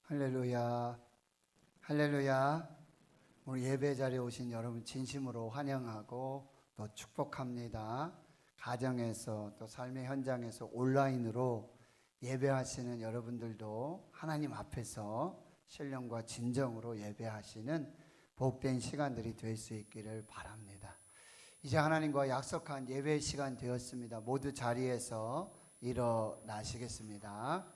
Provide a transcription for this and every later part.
할렐루야, 할렐루야. 오늘 예배 자리에 오신 여러분 진심으로 환영하고 또 축복합니다. 가정에서 또 삶의 현장에서 온라인으로 예배하시는 여러분들도 하나님 앞에서 신령과 진정으로 예배하시는 복된 시간들이 될 수 있기를 바랍니다. 이제 하나님과 약속한 예배 시간 되었습니다. 모두 자리에서 일어나시겠습니다.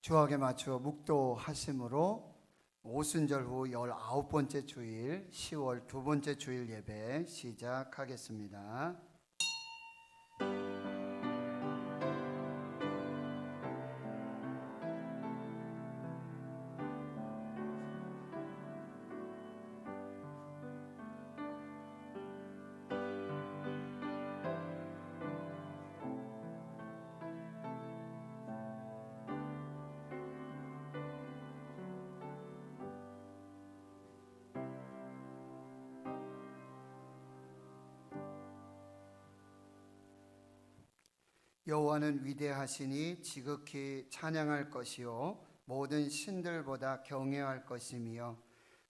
주악에 맞추어 묵도하심으로 오순절 후 19번째 주일 10월 두 번째 주일 예배 시작하겠습니다. 여호와는 위대하시니 지극히 찬양할 것이요 모든 신들보다 경외할 것이며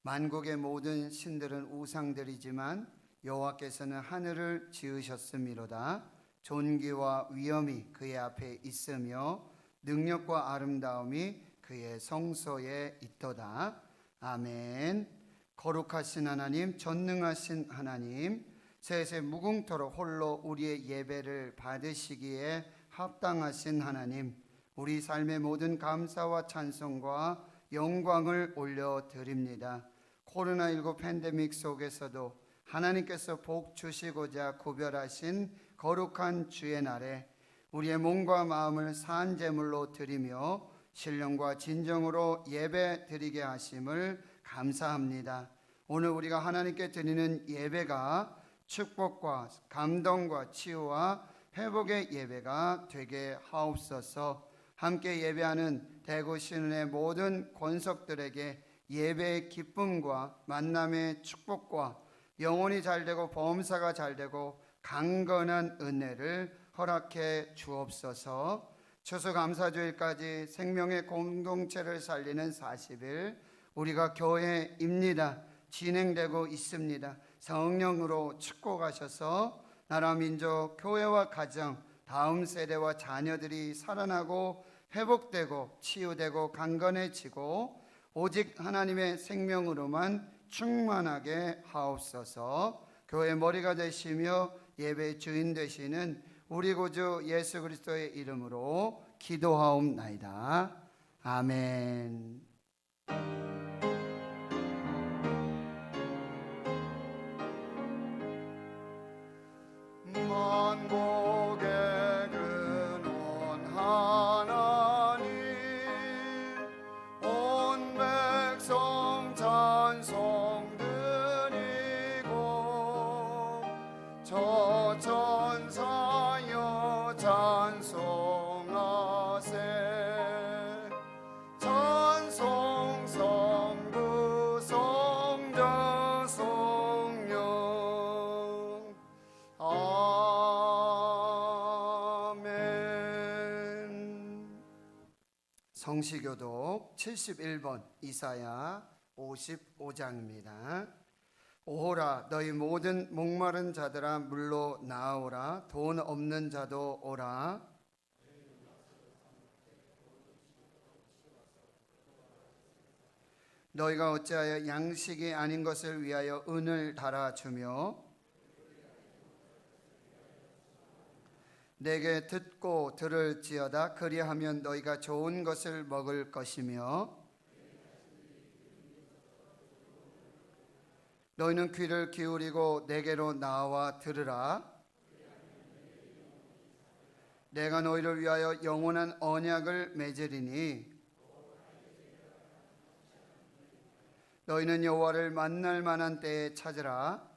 만국의 모든 신들은 우상들이지만 여호와께서는 하늘을 지으셨음이로다. 존귀와 위엄이 그의 앞에 있으며 능력과 아름다움이 그의 성소에 있도다. 아멘. 거룩하신 하나님, 전능하신 하나님, 세세 무궁토록 홀로 우리의 예배를 받으시기에 합당하신 하나님, 우리 삶의 모든 감사와 찬송과 영광을 올려드립니다. 코로나19 팬데믹 속에서도 하나님께서 복 주시고자 구별하신 거룩한 주의 날에 우리의 몸과 마음을 산 제물로 드리며 신령과 진정으로 예배 드리게 하심을 감사합니다. 오늘 우리가 하나님께 드리는 예배가 축복과 감동과 치유와 회복의 예배가 되게 하옵소서. 함께 예배하는 대구 신은의 모든 권속들에게 예배의 기쁨과 만남의 축복과 영혼이 잘되고 범사가 잘되고 강건한 은혜를 허락해 주옵소서. 추수감사주일까지 생명의 공동체를 살리는 40일 우리가 교회입니다. 진행되고 있습니다. 성령으로 축복하셔서 나라 민족 교회와 가정 다음 세대와 자녀들이 살아나고 회복되고 치유되고 강건해지고 오직 하나님의 생명으로만 충만하게 하옵소서. 교회 머리가 되시며 예배 주인 되시는 우리 구주 예수 그리스도의 이름으로 기도하옵나이다. 아멘. 만복의 근원 하나님, 온 백성 찬송 드리고 저 천사여 찬송하세. 찬송 성부 성자 성령 아멘. 성시교독 71번 이사야 55장입니다. 오호라 너희 모든 목마른 자들아 물로 나오라. 돈 없는 자도 오라. 너희가 어찌하여 양식이 아닌 것을 위하여 은을 달아주며 내게 듣고 들을지어다. 그리하면 너희가 좋은 것을 먹을 것이며 너희는 귀를 기울이고 내게로 나와 들으라. 내가 너희를 위하여 영원한 언약을 맺으리니 너희는 여호와를 만날 만한 때에 찾으라.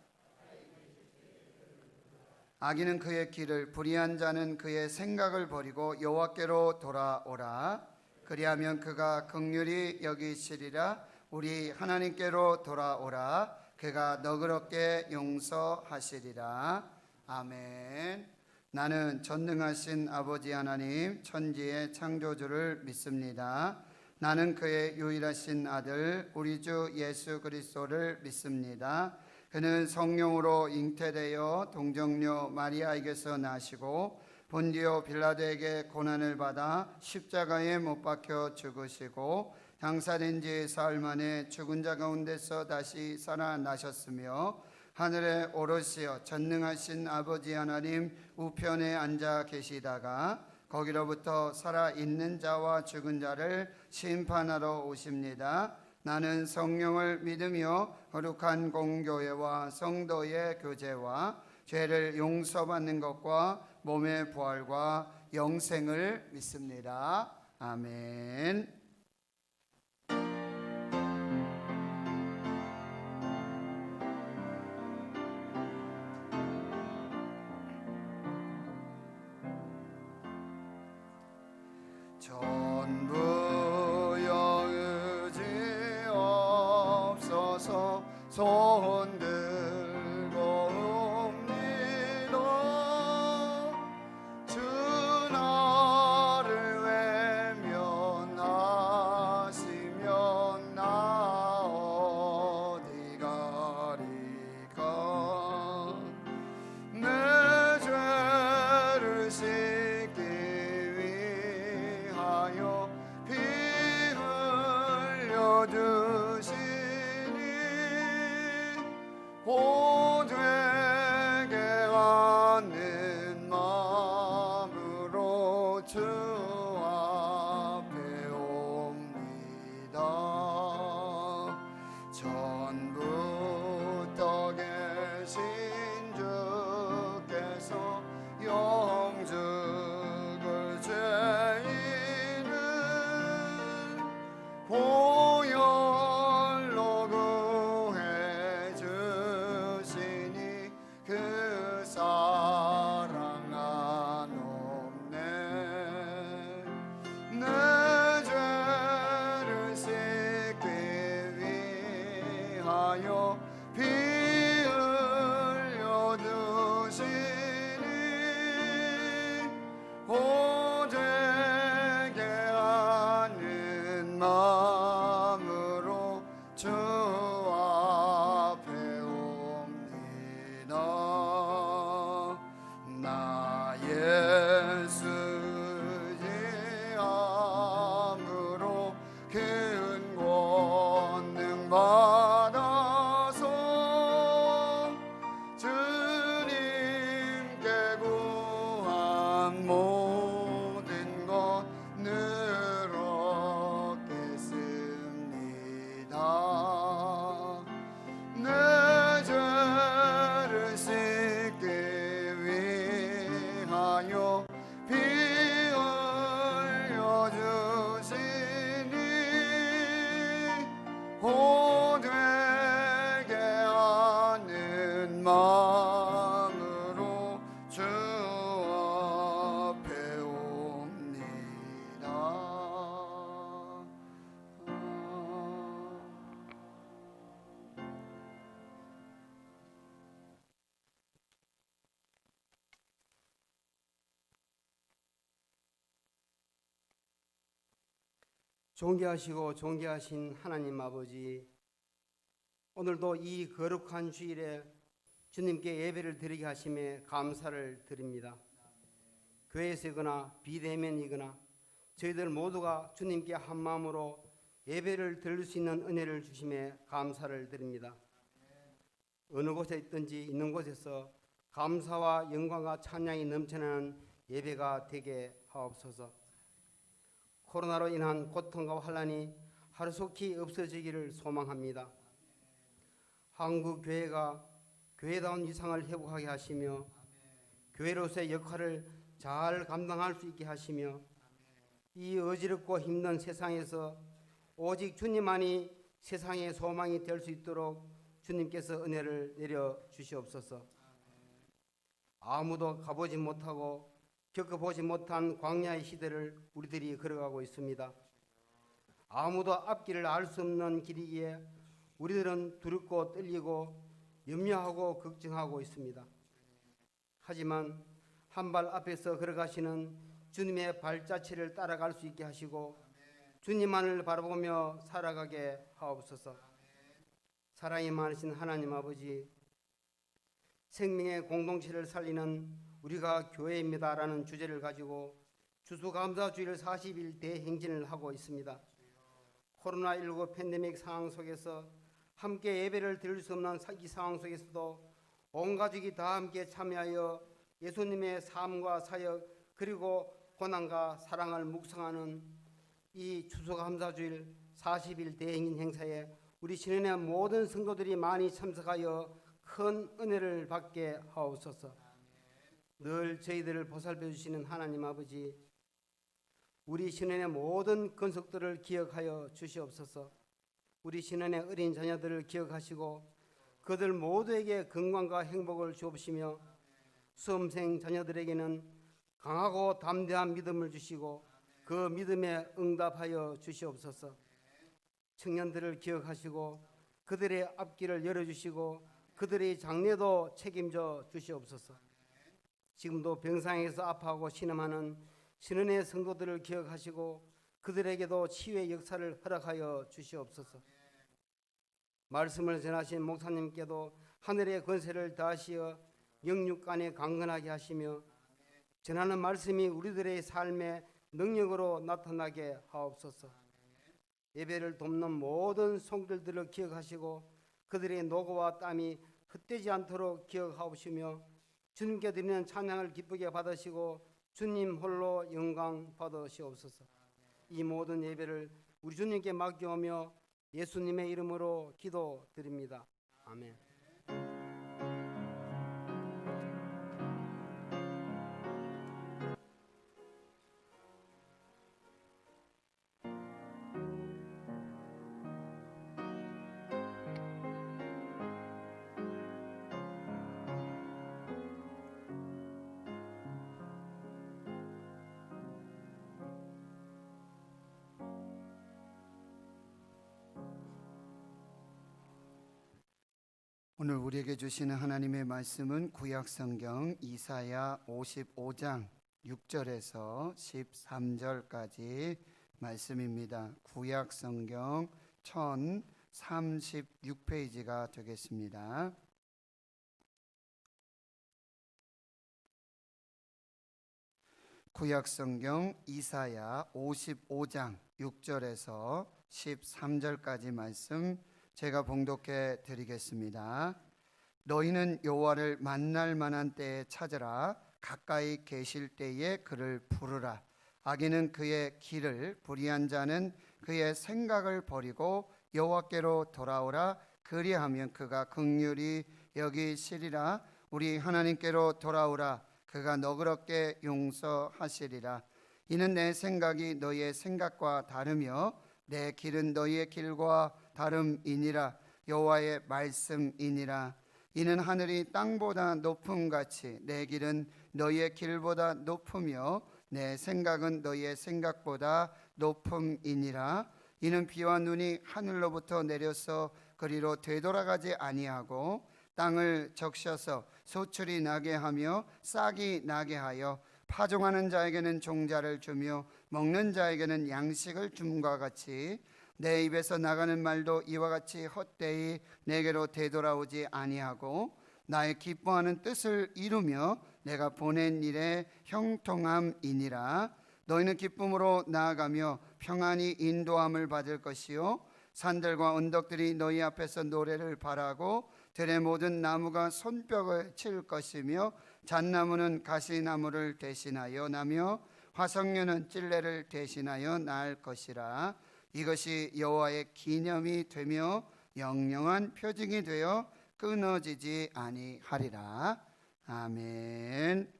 악인은 그의 길을, 불의한 자는 그의 생각을 버리고 여호와께로 돌아오라. 그리하면 그가 긍휼히 여기시리라. 우리 하나님께로 돌아오라. 그가 너그럽게 용서하시리라. 아멘. 나는 전능하신 아버지 하나님 천지의 창조주를 믿습니다. 나는 그의 유일하신 아들 우리 주 예수 그리스도를 믿습니다. 그는 성령으로 잉태되어 동정녀 마리아에게서 나시고 본디오 빌라도에게 고난을 받아 십자가에 못 박혀 죽으시고 장사된 지 사흘 만에 죽은 자 가운데서 다시 살아나셨으며 하늘에 오르시어 전능하신 아버지 하나님 우편에 앉아 계시다가 거기로부터 살아있는 자와 죽은 자를 심판하러 오십니다. 나는 성령을 믿으며 거룩한 공교회와 성도의 교제와 죄를 용서받는 것과 몸의 부활과 영생을 믿습니다. 아멘. 전부여 의지 없어서 손 들고 옵니다. 주 나를 외면하시면 나 어디 가리까. 내 죄를 씻기 위하여 피 흘려 주시니 고되게 하는 마음으로 주 앞에 옵니다. 전부터 계신 주께서 영죽을 죄인을 보혈로 구해 주시니 그 사랑 한없네. 내 죄를 씻기 위하여 피 흘려 주시니 고되게 하는 마음으로 주 앞에 옵니다. 나 예수의 암으로 큰 권능 받아서 주님께 구한 모든 것 늘 얻겠습니다. 내 죄를 씻기 위하여 피 흘려 주시니 고되게 하는 마음으로 주 앞에 옵니다. 존귀하시고 존귀하신 하나님 아버지, 오늘도 이 거룩한 주일에 주님께 예배를 드리게 하심에 감사를 드립니다. 교회에서거나 비대면이거나 저희들 모두가 주님께 한 마음으로 예배를 드릴 수 있는 은혜를 주심에 감사를 드립니다. 어느 곳에 있든지 있는 곳에서 감사와 영광과 찬양이 넘쳐나는 예배가 되게 하옵소서. 코로나로 인한 고통과 환난이 하루속히 없어지기를 소망합니다. 한국 교회가 교회다운 위상을 회복하게 하시며 교회로서의 역할을 잘 감당할 수 있게 하시며 이 어지럽고 힘든 세상에서 오직 주님만이 세상의 소망이 될 수 있도록 주님께서 은혜를 내려 주시옵소서. 아무도 가보지 못하고 겪어보지 못한 광야의 시대를 우리들이 걸어가고 있습니다. 아무도 앞길을 알 수 없는 길이기에 우리들은 두렵고 떨리고 염려하고 걱정하고 있습니다. 하지만 한 발 앞에서 걸어가시는 주님의 발자취를 따라갈 수 있게 하시고 주님만을 바라보며 살아가게 하옵소서. 사랑이 많으신 하나님 아버지, 생명의 공동체를 살리는 우리가 교회입니다라는 주제를 가지고 추수감사주일 40일 대행진을 하고 있습니다. 코로나19 팬데믹 상황 속에서 함께 예배를 드릴 수 없는 이 상황 속에서도 온 가족이 다 함께 참여하여 예수님의 삶과 사역 그리고 고난과 사랑을 묵상하는 이 추수감사주일 40일 대행진 행사에 우리 신은의 모든 성도들이 많이 참석하여 큰 은혜를 받게 하옵소서. 늘 저희들을 보살펴 주시는 하나님 아버지, 우리 신은의 모든 건속들을 기억하여 주시옵소서. 우리 신은의 어린 자녀들을 기억하시고 그들 모두에게 건강과 행복을 주옵시며 수험생 자녀들에게는 강하고 담대한 믿음을 주시고 그 믿음에 응답하여 주시옵소서. 청년들을 기억하시고 그들의 앞길을 열어주시고 그들의 장래도 책임져 주시옵소서. 지금도 병상에서 아파하고 신음하는 신은의 성도들을 기억하시고 그들에게도 치유의 역사를 허락하여 주시옵소서. 말씀을 전하신 목사님께도 하늘의 권세를 다하시어 영육간에 강건하게 하시며 전하는 말씀이 우리들의 삶의 능력으로 나타나게 하옵소서. 예배를 돕는 모든 성들들을 기억하시고 그들의 노고와 땀이 헛되지 않도록 기억하옵시며 주님께 드리는 찬양을 기쁘게 받으시고 주님 홀로 영광 받으시옵소서. 이 모든 예배를 우리 주님께 맡겨오며 예수님의 이름으로 기도드립니다. 아멘. 오늘 우리에게 주시는 하나님의 말씀은 구약성경 이사야 55장 6절에서 13절까지 말씀입니다. 구약성경 1036페이지가 되겠습니다. 구약성경 이사야 55장 6절에서 13절까지 말씀 제가 봉독해 드리겠습니다. 너희는 여호와를 만날 만한 때에 찾으라. 가까이 계실 때에 그를 부르라. 악인은 그의 길을, 불의한 자는 그의 생각을 버리고 여호와께로 돌아오라. 그리하면 그가 긍휼히 여기시리라. 우리 하나님께로 돌아오라. 그가 너그럽게 용서하시리라. 이는 내 생각이 너희의 생각과 다르며 내 길은 너희의 길과 다름이니라. 여호와의 말씀이니라. 이는 하늘이 땅보다 높음같이 내 길은 너희의 길보다 높으며 내 생각은 너희의 생각보다 높음이니라. 이는 비와 눈이 하늘로부터 내려서 그리로 되돌아가지 아니하고 땅을 적셔서 소출이 나게 하며 싹이 나게 하여 파종하는 자에게는 종자를 주며 먹는 자에게는 양식을 줌과 같이 내 입에서 나가는 말도 이와 같이 헛되이 내게로 되돌아오지 아니하고 나의 기뻐하는 뜻을 이루며 내가 보낸 일에 형통함이니라. 너희는 기쁨으로 나아가며 평안히 인도함을 받을 것이요 산들과 언덕들이 너희 앞에서 노래를 바라고 들의 모든 나무가 손뼉을 칠 것이며 잣나무는 가시나무를 대신하여 나며 화석류는 찔레를 대신하여 날 것이라. 이것이 여호와의 기념이 되며 영영한 표징이 되어 끊어지지 아니하리라. 아멘.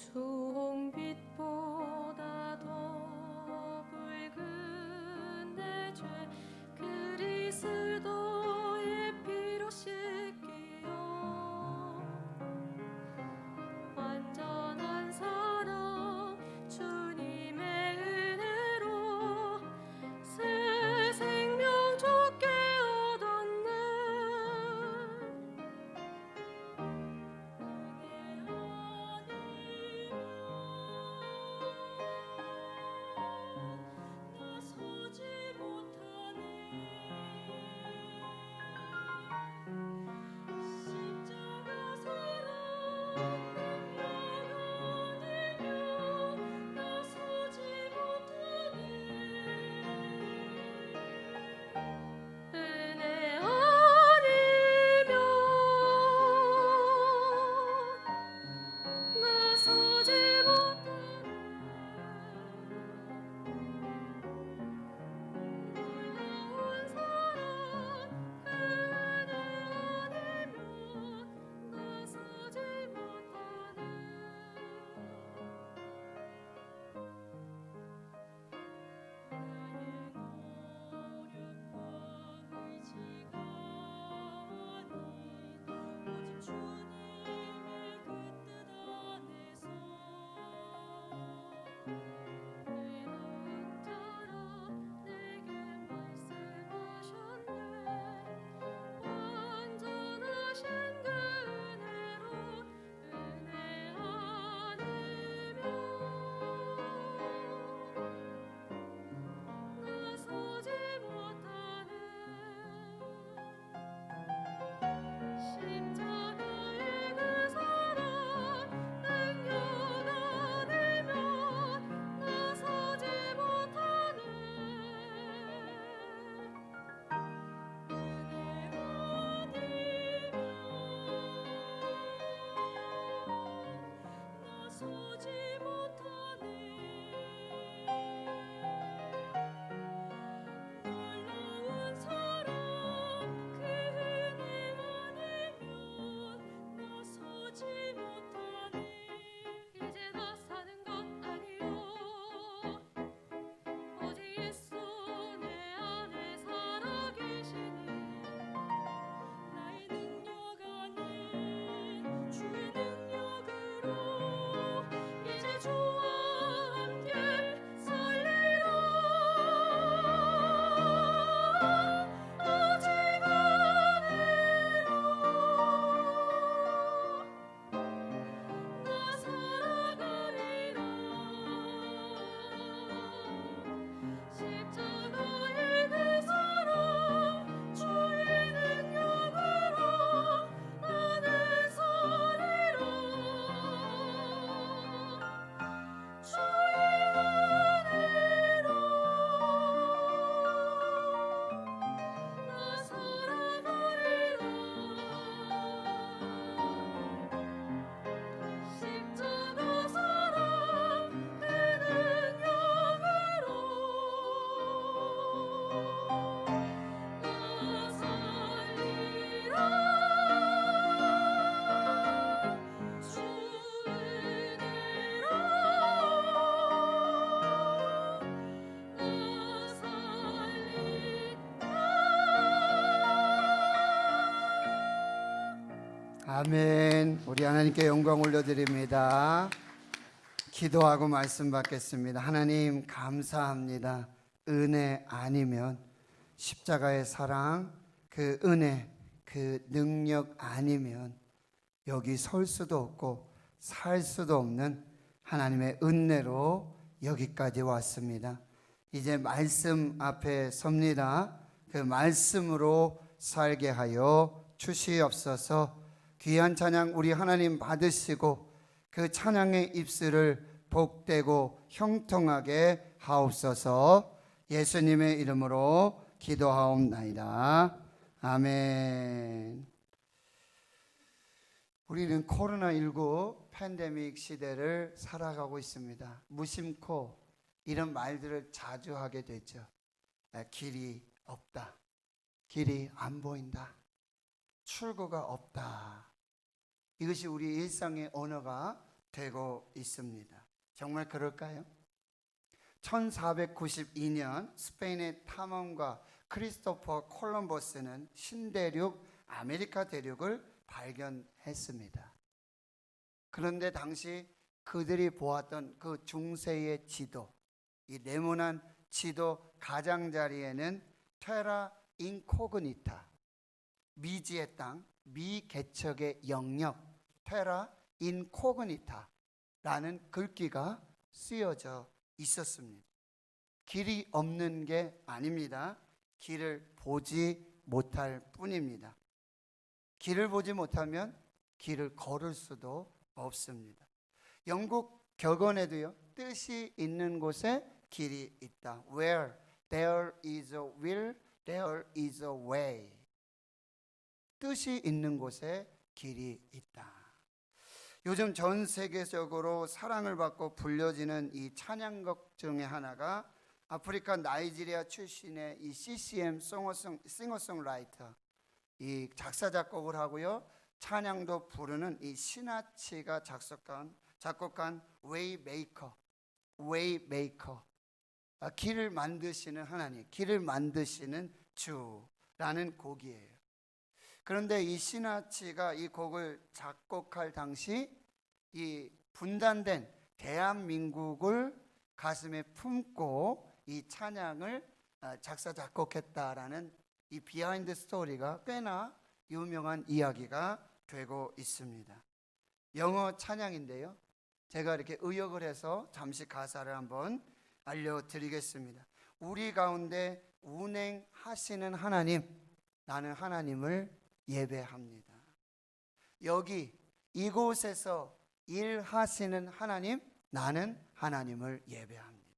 주홍빛보다 더 붉은 내 죄 그리스도의 피로 씻기어 완전한 사랑 주님의 은혜로 새 생명 좋게 얻었네. 나서지 못하네. 십자가 사랑 능력 아니면 나서지 못하네. 은혜 아니면 나서지 못하네. 놀라운 사랑 은혜 아니면 나서지 못하네. 나의 노력과 의지가 아닌 오직 주님의 그 뜻 안에서 외로운 자라 내게 말씀하셨네. 완전하신 그 은혜로 은혜 아니면 나서지 못하네. 십자가의 그 사랑 능력 아니면 나서지 못하네. 은혜 아니면 나서지 못하네. 놀라운 사랑 그 은혜 아니면 나서지 못하네. 이제 나 사는 것 아니요 오직 예수 내 안에 살아계시니 나의 능력 아닌 주의 능력으로 이제 주와 함께 살리라. 오직 은혜로 나 살아가리라. 십자가의 그 사랑 주의 능력으로 나는 서리라. 주의 은혜로 나 살아가리라. 십자가 사랑 그 능력으로 나 살리라. 주 은혜로 나 살리라. 아멘. 우리 하나님께 영광 올려드립니다. 기도하고 말씀 받겠습니다. 하나님 감사합니다. 은혜 아니면 십자가의 사랑, 그 은혜, 그 능력 아니면 여기 설 수도 없고 살 수도 없는 하나님의 은혜로 여기까지 왔습니다. 이제 말씀 앞에 섭니다. 그 말씀으로 살게 하여 주시옵소서. 귀한 찬양 우리 하나님 받으시고 그 찬양의 입술을 복되고 형통하게 하옵소서. 예수님의 이름으로 기도하옵나이다. 아멘. 우리는 코로나19 팬데믹 시대를 살아가고 있습니다. 무심코 이런 말들을 자주 하게 되죠. 길이 없다. 길이 안 보인다. 출구가 없다. 이것이 우리 일상의 언어가 되고 있습니다. 정말 그럴까요? 1492년 스페인의 탐험가 크리스토퍼 콜럼버스는 신대륙 아메리카 대륙을 발견했습니다. 그런데 당시 그들이 보았던 그 중세의 지도, 이 네모난 지도 가장자리에는 테라 인코그니타, 미지의 땅, 미개척의 영역, 테라 인코그니타라는 글귀가 쓰여져 있었습니다. 길이 없는 게 아닙니다. 길을 보지 못할 뿐입니다. 길을 보지 못하면 길을 걸을 수도 없습니다. 영국 격언에도요, 뜻이 있는 곳에 길이 있다. Where there is a will, there is a way. 뜻이 있는 곳에 길이 있다. 요즘 전 세계적으로 사랑을 받고 불려지는 이 찬양곡 중에 하나가 아프리카 나이지리아 출신의 이 CCM 싱어송라이터, 이 작사 작곡을 하고요, 찬양도 부르는 이 시나치가 작곡한 웨이메이커, 길을 만드시는 하나님, 길을 만드시는 주라는 곡이에요. 그런데 이 시나치가 이 곡을 작곡할 당시 이 분단된 대한민국을 가슴에 품고 이 찬양을 작사 작곡했다라는 이 비하인드 스토리가 꽤나 유명한 이야기가 되고 있습니다. 영어 찬양인데요, 제가 이렇게 의역을 해서 잠시 가사를 한번 알려드리겠습니다. 우리 가운데 운행하시는 하나님, 나는 하나님을 예배합니다. 여기 이곳에서 일하시는 하나님, 나는 하나님을 예배합니다.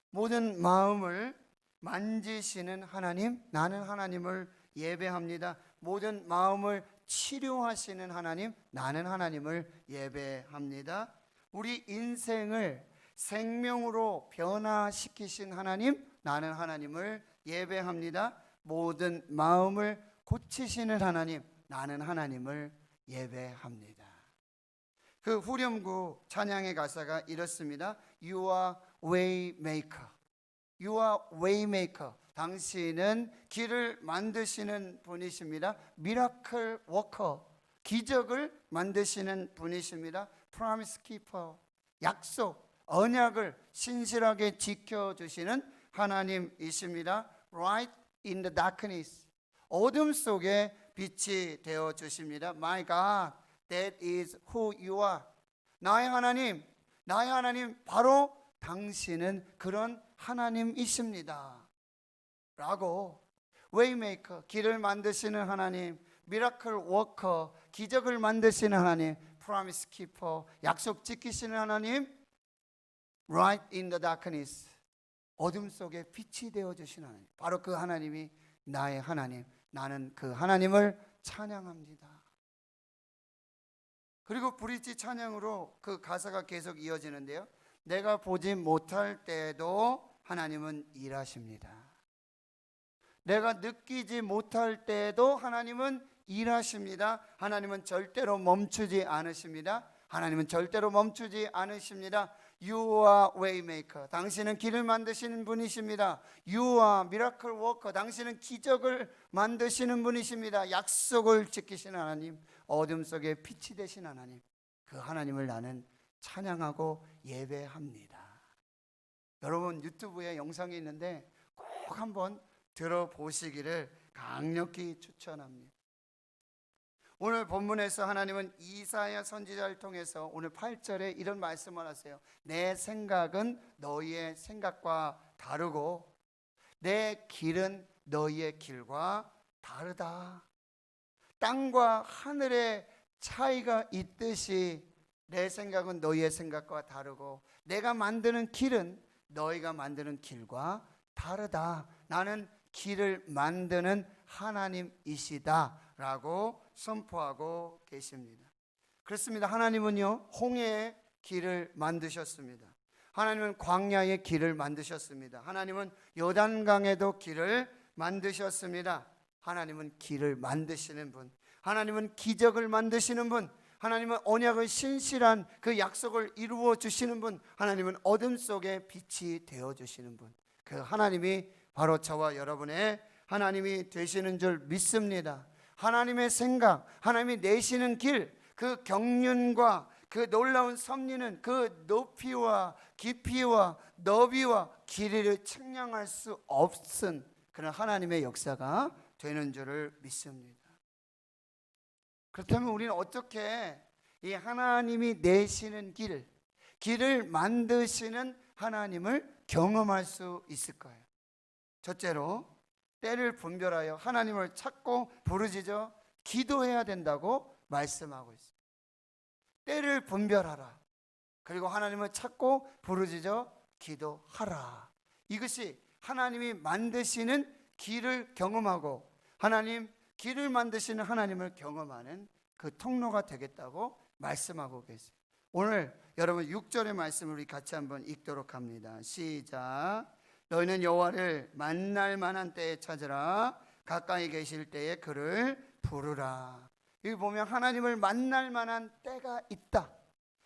모든 마음을 만지시는 하나님, 나는 하나님을 예배합니다. 모든 마음을 치료하시는 하나님, 나는 하나님을 예배합니다. 우리 인생을 생명으로 변화시키신 하나님, 나는 하나님을 예배합니다. 모든 마음을 고치시는 하나님, 나는 하나님을 예배합니다. 그 후렴구 찬양의 가사가 이렇습니다. You are way maker. You are way maker. 당신은 길을 만드시는 분이십니다. Miracle worker. 기적을 만드시는 분이십니다. Promise keeper. 약속, 언약을 신실하게 지켜주시는 하나님이십니다. Light in the darkness. 어둠 속에 빛이 되어 주십니다. My God, that is who you are. 나의 하나님, 바로 당신은 그런 하나님이십니다. 라고 Waymaker, 길을 만드시는 하나님, Miracle Worker, 기적을 만드시는 하나님, Promise Keeper, 약속 지키시는 하나님, Light in the darkness, 어둠 속에 빛이 되어 주시는 하나님, 바로 그 하나님이 나의 하나님, 나는 그 하나님을 찬양합니다. 그리고 브릿지 찬양으로 그 가사가 계속 이어지는데요, 내가 보지 못할 때에도 하나님은 일하십니다. 내가 느끼지 못할 때에도 하나님은 일하십니다. 하나님은 절대로 멈추지 않으십니다. 하나님은 절대로 멈추지 않으십니다. You are waymaker. 당신은 길을 만드시는 분이십니다. You are miracle worker. 당신은 기적을 만드시는 분이십니다. 약속을 지키시는 하나님, 어둠 속에 빛이 되신 하나님, 그 하나님을 나는 찬양하고 예배합니다. 여러분, 유튜브에 영상이 있는데 꼭 한번 들어보시기를 강력히 추천합니다. 오늘 본문에서 하나님은 이사야 선지자를 통해서 오늘 8절에 이런 말씀을 하세요. 내 생각은 너희의 생각과 다르고 내 길은 너희의 길과 다르다. 땅과 하늘의 차이가 있듯이 내 생각은 너희의 생각과 다르고 내가 만드는 길은 너희가 만드는 길과 다르다. 나는 길을 만드는 하나님이시다라고 선포하고 계십니다. 그렇습니다. 하나님은요, 홍해의 길을 만드셨습니다. 하나님은 광야의 길을 만드셨습니다. 하나님은 요단강에도 길을 만드셨습니다. 하나님은 길을 만드시는 분, 하나님은 기적을 만드시는 분, 하나님은 언약의 신실한 그 약속을 이루어 주시는 분, 하나님은 어둠 속에 빛이 되어 주시는 분, 그 하나님이 바로 저와 여러분의 하나님이 되시는 줄 믿습니다. 하나님의 생각, 하나님이 내시는 길, 그 경륜과 그 놀라운 섭리는 그 높이와 깊이와 너비와 길이를 측량할 수 없은 그런 하나님의 역사가 되는 줄을 믿습니다. 그렇다면 우리는 어떻게 이 하나님이 내시는 길을 만드시는 하나님을 경험할 수 있을까요? 첫째로 때를 분별하여 하나님을 찾고 부르짖어 기도해야 된다고 말씀하고 있습니다. 때를 분별하라. 그리고 하나님을 찾고 부르짖어 기도하라. 이것이 하나님이 만드시는 길을 경험하고 길을 만드시는 하나님을 경험하는 그 통로가 되겠다고 말씀하고 계세요. 오늘 여러분 6절의 말씀을 우리 같이 한번 읽도록 합니다. 시작. 너희는 여호와를 만날 만한 때에 찾으라. 가까이 계실 때에 그를 부르라. 여기 보면 하나님을 만날 만한 때가 있다.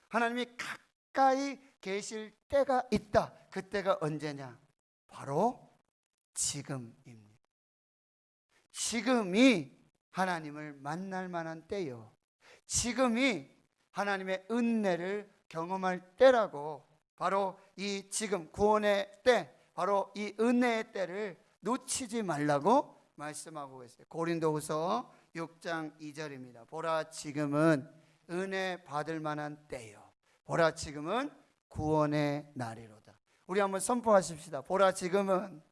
하나님이 가까이 계실 때가 있다. 그때가 언제냐? 바로 지금입니다. 지금이 하나님을 만날 만한 때요. 지금이 하나님의 은혜를 경험할 때라고, 바로 이 지금 구원의 때, 바로 이 은혜의 때를 놓치지 말라고 말씀하고 계세요. 고린도후서 6장 2절입니다. 보라 지금은 은혜 받을 만한 때요. 보라 지금은 구원의 날이로다. 우리 한번 선포하십시다. 보라 지금은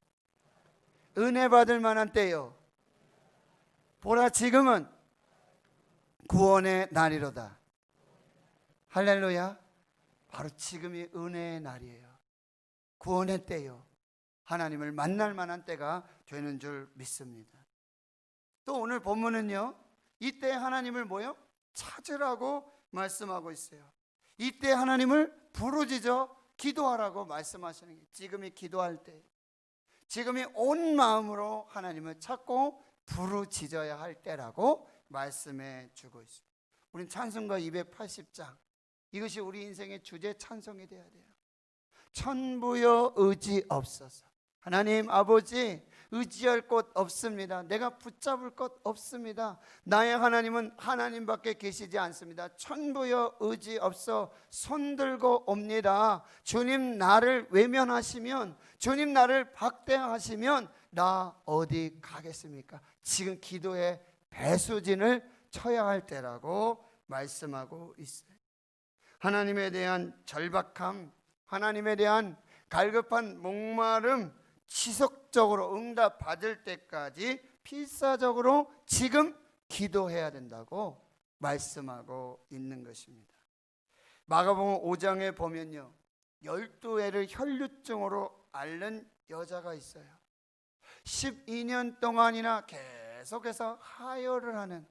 은혜 받을 만한 때요. 보라 지금은 구원의 날이로다. 할렐루야. 바로 지금이 은혜의 날이에요. 구원의 때요. 하나님을 만날 만한 때가 되는 줄 믿습니다. 또 오늘 본문은요, 이때 하나님을 뭐요? 찾으라고 말씀하고 있어요. 이때 하나님을 부르짖어 기도하라고 말씀하시는 게 지금이 기도할 때, 지금이 온 마음으로 하나님을 찾고 부르짖어야 할 때라고 말씀해 주고 있습니다. 우린 찬송가 280장, 이것이 우리 인생의 주제 찬송이 되어야 돼요. 천부여 의지없소서. 하나님 아버지, 의지할 곳 없습니다. 내가 붙잡을 것 없습니다. 나의 하나님은 하나님밖에 계시지 않습니다. 천부여 의지없어 손들고 옵니다. 주님 나를 외면하시면, 주님 나를 박대하시면 나 어디 가겠습니까? 지금 기도의 배수진을 쳐야 할 때라고 말씀하고 있어요. 하나님에 대한 절박함, 하나님에 대한 갈급한 목마름, 지속적으로 응답 받을 때까지 필사적으로 지금 기도해야 된다고 말씀하고 있는 것입니다. 마가복음 5장에 보면요, 12회를 혈류증으로 앓는 여자가 있어요. 12년 동안이나 계속해서 하혈을 하는,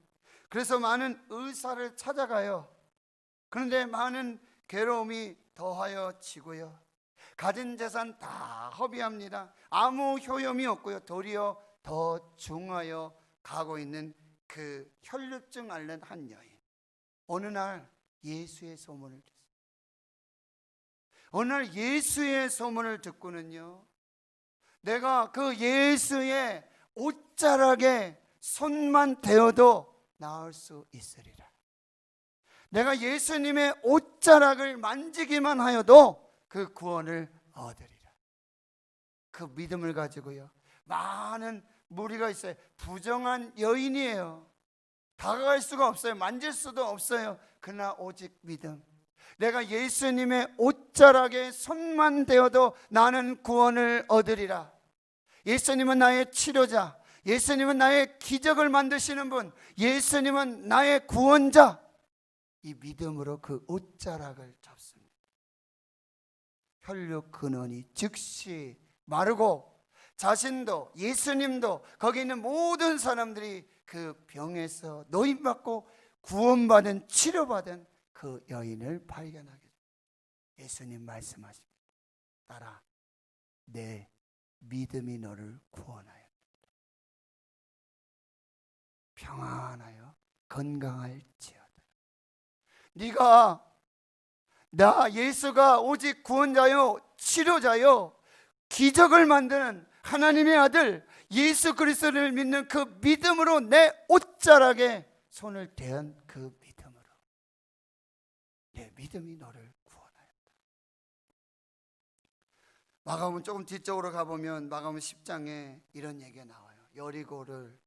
그래서 많은 의사를 찾아가요. 그런데 많은 괴로움이 더하여 지고요, 가진 재산 다 허비합니다. 아무 효험이 없고요, 도리어 더 중하여 가고 있는 그 혈류증 앓는 한 여인. 어느 날 예수의 소문을 듣습니다. 어느 날 예수의 소문을 듣고는요, 내가 그 예수의 옷자락에 손만 대어도 나을 수 있으리라. 내가 예수님의 옷자락을 만지기만 하여도 그 구원을 얻으리라. 그 믿음을 가지고요, 많은 무리가 있어요. 부정한 여인이에요. 다가갈 수가 없어요. 만질 수도 없어요. 그러나 오직 믿음. 내가 예수님의 옷자락에 손만 대어도 나는 구원을 얻으리라. 예수님은 나의 치료자, 예수님은 나의 기적을 만드시는 분, 예수님은 나의 구원자. 이 믿음으로 그 옷자락을 잡습니다. 혈류 근원이 즉시 마르고, 자신도 예수님도 거기 있는 모든 사람들이 그 병에서 노임받고 구원받은, 치료받은 그 여인을 발견하게 됩니다. 예수님 말씀하십니다. 따라 내 믿음이 너를 구원하였다. 평안하여 건강할지어다. 네가 나 예수가 오직 구원자요 치료자요 기적을 만드는 하나님의 아들 예수 그리스도를 믿는 그 믿음으로 내 옷자락에 손을 대한 그 믿음으로 내 믿음이 너를 구원하였다. 마가복음 조금 뒤쪽으로 가보면 마가복음 10장에 이런 얘기가 나와요. 여리고를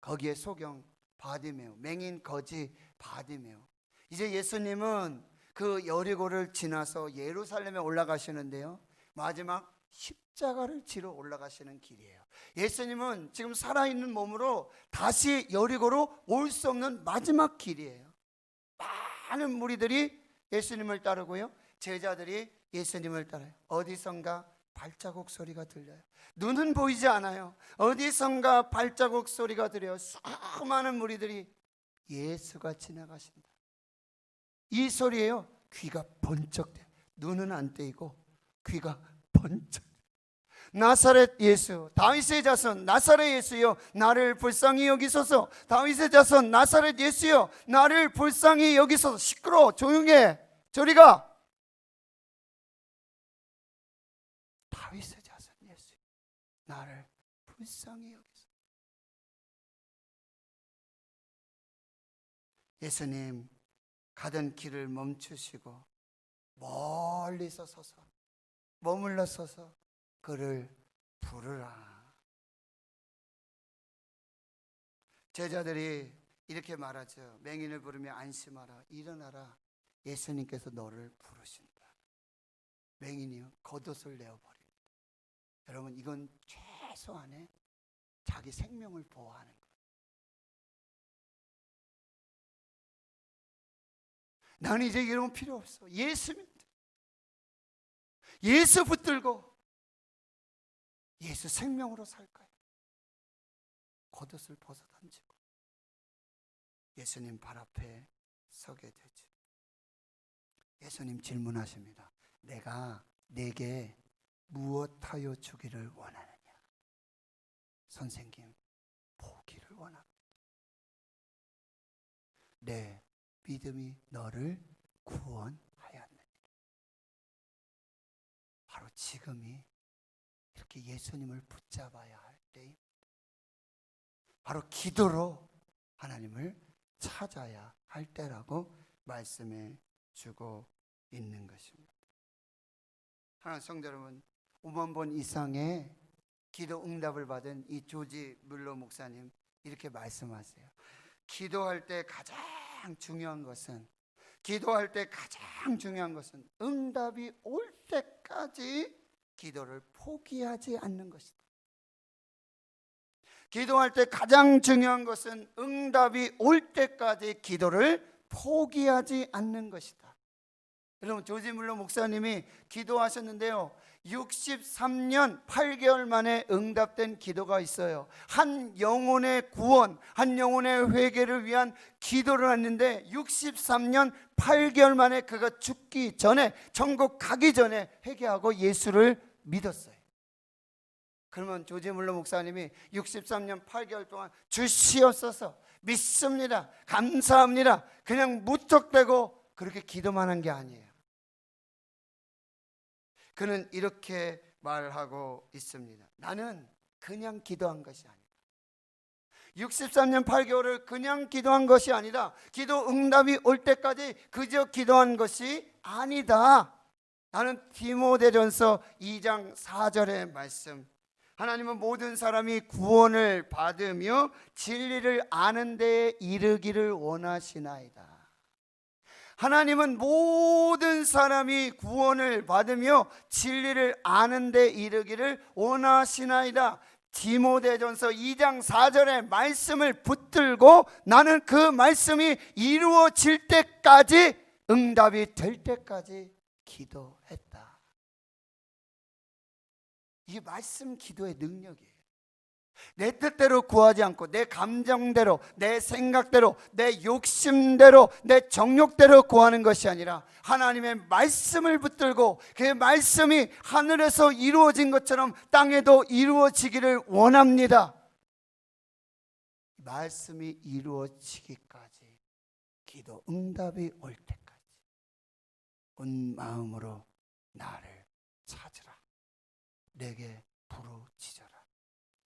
거기에 소경 바디메오, 맹인 거지 바디메오. 이제 예수님은 그 여리고를 지나서 예루살렘에 올라가시는데요, 마지막 십자가를 지러 올라가시는 길이에요. 예수님은 지금 살아있는 몸으로 다시 여리고로 올 수 없는 마지막 길이에요. 많은 무리들이 예수님을 따르고요, 제자들이 예수님을 따라요. 어디선가 발자국 소리가 들려요. 눈은 보이지 않아요. 어디선가 발자국 소리가 들려요. 수많은 무리들이 예수가 지나가신다. 이 소리에요, 귀가 번쩍 돼. 눈은 안 떼이고 귀가 번쩍. 나사렛 예수, 다윗의 자손 나사렛 예수여 나를 불쌍히 여기소서. 다윗의 자손 나사렛 예수여 나를 불쌍히 여기소서. 시끄러워, 조용해, 저리가. 다윗의 자손 예수 나를 불쌍히 여기소서. 예수님 가던 길을 멈추시고 멀리서 서서 머물러 서서 그를 부르라. 제자들이 이렇게 말하죠. 맹인을 부르며 안심하라, 일어나라, 예수님께서 너를 부르신다. 맹인이요 겉옷을 내어버립니다. 여러분, 이건 최소한의 자기 생명을 보호하는 거예요. 나는 이제 이런 거 필요 없어. 예수면 돼. 예수 붙들고 예수 생명으로 살 거야. 겉옷을 벗어 던지고 예수님 발 앞에 서게 되죠. 예수님 질문하십니다. 내가 내게 무엇하여 주기를 원하느냐? 선생님, 보기를 원합니다. 내 믿음이 너를 구원하였느니라. 바로 지금이 이렇게 예수님을 붙잡아야 할 때입니다. 바로 기도로 하나님을 찾아야 할 때라고 말씀해 주고 있는 것입니다. 하나님 성도 여러분, 5만 번 이상의 기도 응답을 받은 이 조지 물러 목사님 이렇게 말씀하세요. 기도할 때 가장 중요한 것은 응답이 올 때까지 기도를 포기하지 않는 것이다. 기도할 때 가장 중요한 것은 응답이 올 때까지 기도를 포기하지 않는 것이다. 여러분, 조지 물러 목사님이 기도하셨는데요, 63년 8개월 만에 응답된 기도가 있어요. 한 영혼의 구원, 한 영혼의 회개를 위한 기도를 했는데 63년 8개월 만에 그가 죽기 전에, 천국 가기 전에 회개하고 예수를 믿었어요. 그러면 조지 물러 목사님이 63년 8개월 동안 주시옵소서, 믿습니다, 감사합니다, 그냥 무턱대고 그렇게 기도만 한 게 아니에요. 그는 이렇게 말하고 있습니다. 나는 그냥 기도한 것이 아니다. 63년 8개월을 그냥 기도한 것이 아니다. 기도 응답이 올 때까지 그저 기도한 것이 아니다. 나는 디모데전서 2장 4절의 말씀, 하나님은 모든 사람이 구원을 받으며 진리를 아는 데에 이르기를 원하시나이다. 하나님은 모든 사람이 구원을 받으며 진리를 아는 데 이르기를 원하시나이다. 디모데전서 2장 4절의 말씀을 붙들고 나는 그 말씀이 이루어질 때까지, 응답이 될 때까지 기도했다. 이게 말씀 기도의 능력이에요. 내 뜻대로 구하지 않고 내 감정대로, 내 생각대로, 내 욕심대로, 내 정욕대로 구하는 것이 아니라 하나님의 말씀을 붙들고 그 말씀이 하늘에서 이루어진 것처럼 땅에도 이루어지기를 원합니다. 말씀이 이루어지기까지 기도 응답이 올 때까지 온 마음으로 나를 찾으라. 내게 부르짖어라.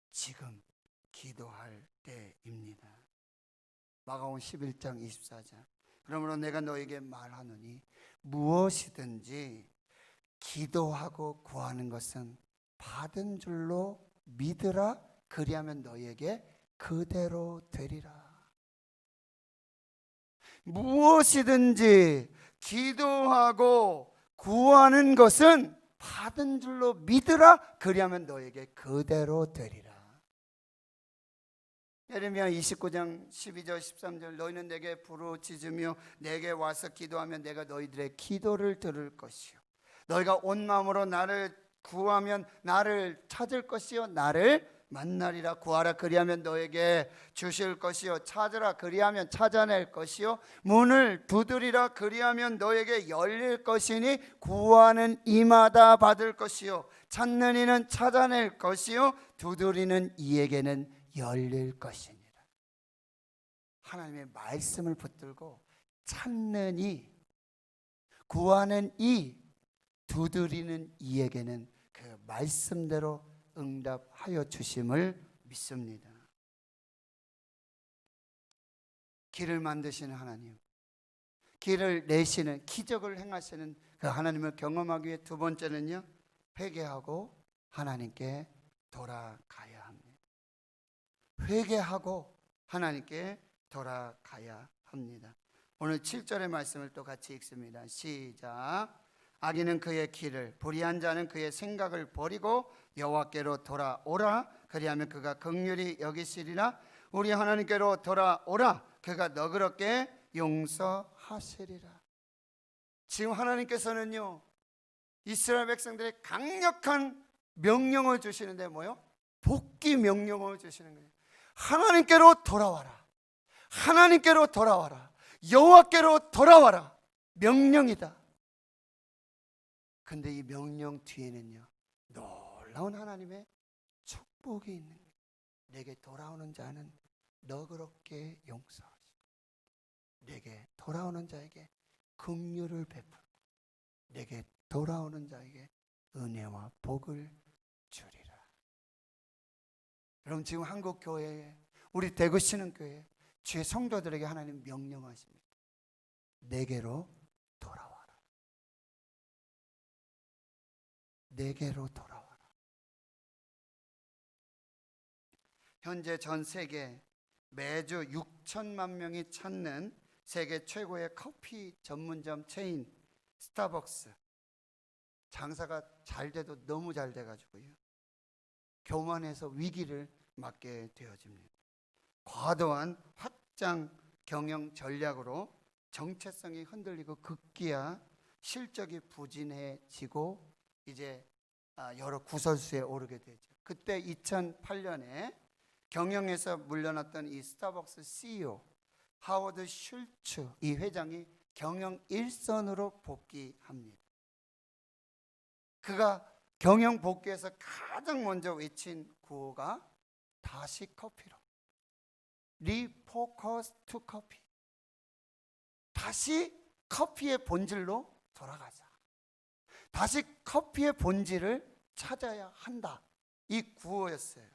지금 기도할 때입니다. 마가복음 11장 24절. 그러므로 내가 너에게 말하노니 무엇이든지 기도하고 구하는 것은 받은 줄로 믿으라. 그리하면 너에게 그대로 되리라. 무엇이든지 기도하고 구하는 것은 받은 줄로 믿으라. 그리하면 너에게 그대로 되리라. 예레미야 29장 12절 13절. 너희는 내게 부르짖으며 내게 와서 기도하면 내가 너희들의 기도를 들을 것이요 너희가 온 마음으로 나를 구하면 나를 찾을 것이요 나를 만나리라. 구하라 그리하면 너에게 주실 것이요 찾으라 그리하면 찾아낼 것이요 문을 두드리라 그리하면 너에게 열릴 것이니 구하는 이마다 받을 것이요 찾는 이는 찾아낼 것이요 두드리는 이에게는 열릴 것이니라. 하나님의 말씀을 붙들고 찾는 이, 구하는 이, 두드리는 이에게는 그 말씀대로 응답하여 주심을 믿습니다. 길을 만드시는 하나님, 길을 내시는, 기적을 행하시는 그 하나님을 경험하기 위해 두 번째는요, 회개하고 하나님께 돌아가야 합니다. 회개하고 하나님께 돌아가야 합니다. 오늘 7절의 말씀을 또 같이 읽습니다. 시작. 악인은 그의 길을, 불의한 자는 그의 생각을 버리고 여호와께로 돌아오라. 그리하면 그가 긍휼히 여기시리라. 우리 하나님께로 돌아오라. 그가 너그럽게 용서하시리라. 지금 하나님께서는요, 이스라엘 백성들의 강력한 명령을 주시는데 뭐요? 복귀 명령을 주시는 거예요. 하나님께로 돌아와라. 하나님께로 돌아와라. 여호와께로 돌아와라. 명령이다. 근데 이 명령 뒤에는요, 놀라운 하나님의 축복이 있는 거예요. 내게 돌아오는 자는 너그럽게 용서하시고 내게 돌아오는 자에게 긍휼을 베풀고 내게 돌아오는 자에게 은혜와 복을 주리라. 여러분, 지금 한국 교회에, 우리 대구 신흥교회 주의 성도들에게 하나님 명령하십니다. 내게로 돌아와라. 내게로 돌아와라. 현재 전 세계 매주 6천만 명이 찾는 세계 최고의 커피 전문점 체인 스타벅스, 장사가 잘 돼도 너무 잘 돼가지고요, 교만해서 위기를 맞게 되어집니다. 과도한 확장 경영 전략으로 정체성이 흔들리고 급기야 실적이 부진해지고 이제 여러 구설수에 오르게 되죠. 그때 2008년에 경영에서 물러났던 이 스타벅스 CEO 하워드 슐츠 이 회장이 경영 일선으로 복귀합니다. 그가 경영 복귀에서 가장 먼저 외친 구호가 다시 커피로, 리포커스 투 커피, 다시 커피의 본질로 돌아가자, 다시 커피의 본질을 찾아야 한다, 이 구호였어요.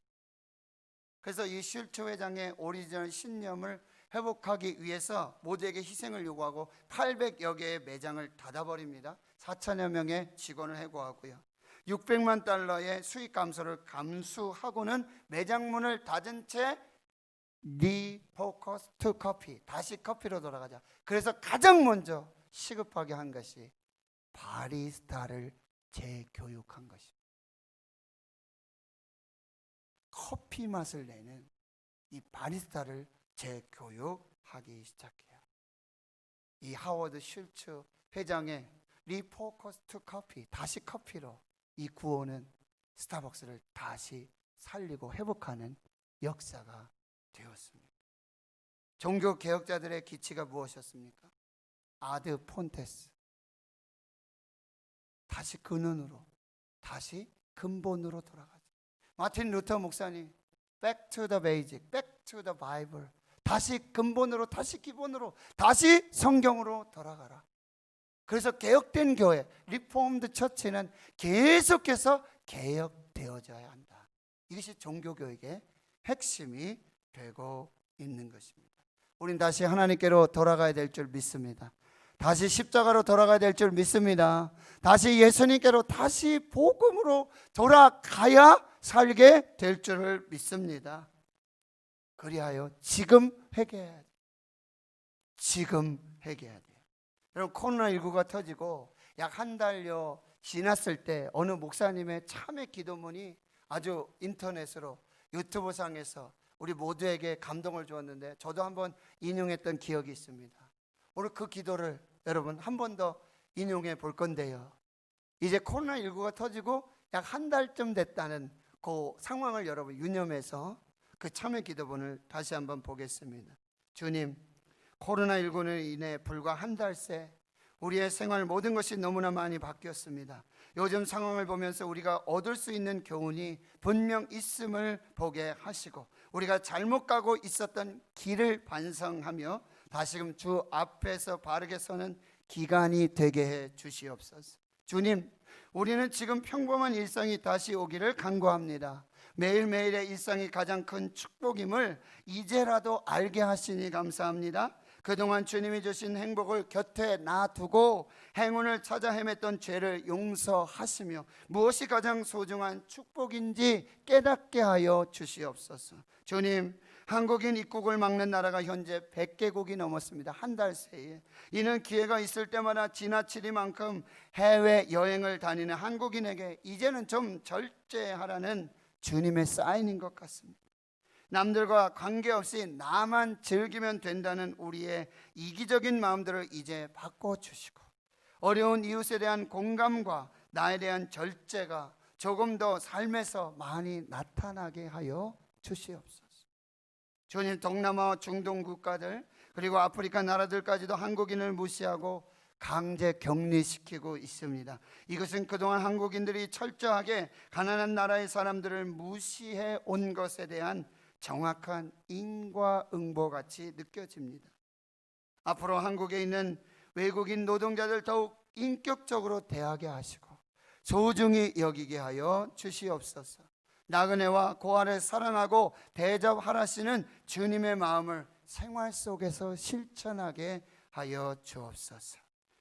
그래서 이 슐츠 회장의 오리지널 신념을 회복하기 위해서 모두에게 희생을 요구하고 800여 개의 매장을 닫아버립니다. 4천여 명의 직원을 해고하고요, 600만 달러의 수익 감소를 감수하고는 매장 문을 닫은 채 리포커스 투 커피, 다시 커피로 돌아가자. 그래서 가장 먼저 시급하게 한 것이 바리스타를 재교육한 것입니다. 커피 맛을 내는 이 바리스타를 재교육하기 시작해요. 이 하워드 슐츠 회장의 리포커스 투 커피, 다시 커피로, 이 구호는 스타벅스를 다시 살리고 회복하는 역사가 되었습니다. 종교 개혁자들의 기치가 무엇이었습니까? 아드 폰테스, 다시 근원으로, 다시 근본으로 돌아가자. 마틴 루터 목사님 Back to the basic, Back to the Bible, 다시 근본으로, 다시 기본으로, 다시 성경으로 돌아가라. 그래서 개혁된 교회, 리폼드 처치는 계속해서 개혁되어져야 한다. 이것이 종교교육의 핵심이 되고 있는 것입니다. 우린 다시 하나님께로 돌아가야 될 줄 믿습니다. 다시 십자가로 돌아가야 될 줄 믿습니다. 다시 예수님께로, 다시 복음으로 돌아가야 살게 될 줄을 믿습니다. 그리하여 지금 회개해야 돼요. 지금 회개해야 돼요. 여러분, 코로나19가 터지고 약 한 달여 지났을 때 어느 목사님의 참회 기도문이 아주 인터넷으로, 유튜브 상에서 우리 모두에게 감동을 주었는데 저도 한번 인용했던 기억이 있습니다. 오늘 그 기도를 여러분 한 번 더 인용해 볼 건데요. 이제 코로나19가 터지고 약 한 달쯤 됐다는 그 상황을 여러분 유념해서 그 참회 기도문을 다시 한번 보겠습니다. 주님, 코로나19로 인해 불과 한 달 새 우리의 생활 모든 것이 너무나 많이 바뀌었습니다. 요즘 상황을 보면서 우리가 얻을 수 있는 교훈이 분명 있음을 보게 하시고, 우리가 잘못 가고 있었던 길을 반성하며 다시금 주 앞에서 바르게 서는 기간이 되게 해 주시옵소서. 주님, 우리는 지금 평범한 일상이 다시 오기를 간구합니다. 매일매일의 일상이 가장 큰 축복임을 이제라도 알게 하시니 감사합니다. 그동안 주님이 주신 행복을 곁에 놔두고 행운을 찾아 헤맸던 죄를 용서하시며 무엇이 가장 소중한 축복인지 깨닫게 하여 주시옵소서. 주님, 한국인 입국을 막는 나라가 현재 100개국이 넘었습니다. 한 달 새에. 이는 기회가 있을 때마다 지나치리만큼 해외여행을 다니는 한국인에게 이제는 좀 절제하라는 주님의 사인인 것 같습니다. 남들과 관계없이 나만 즐기면 된다는 우리의 이기적인 마음들을 이제 바꿔주시고, 어려운 이웃에 대한 공감과 나에 대한 절제가 조금 더 삶에서 많이 나타나게 하여 주시옵소서. 주님, 동남아 중동 국가들 그리고 아프리카 나라들까지도 한국인을 무시하고 강제 격리시키고 있습니다. 이것은 그동안 한국인들이 철저하게 가난한 나라의 사람들을 무시해 온 것에 대한 정확한 인과응보같이 느껴집니다. 앞으로 한국에 있는 외국인 노동자들 더욱 인격적으로 대하게 하시고 소중히 여기게 하여 주시옵소서. 나그네와 고아를 사랑하고 대접하라시는 주님의 마음을 생활 속에서 실천하게 하여 주옵소서.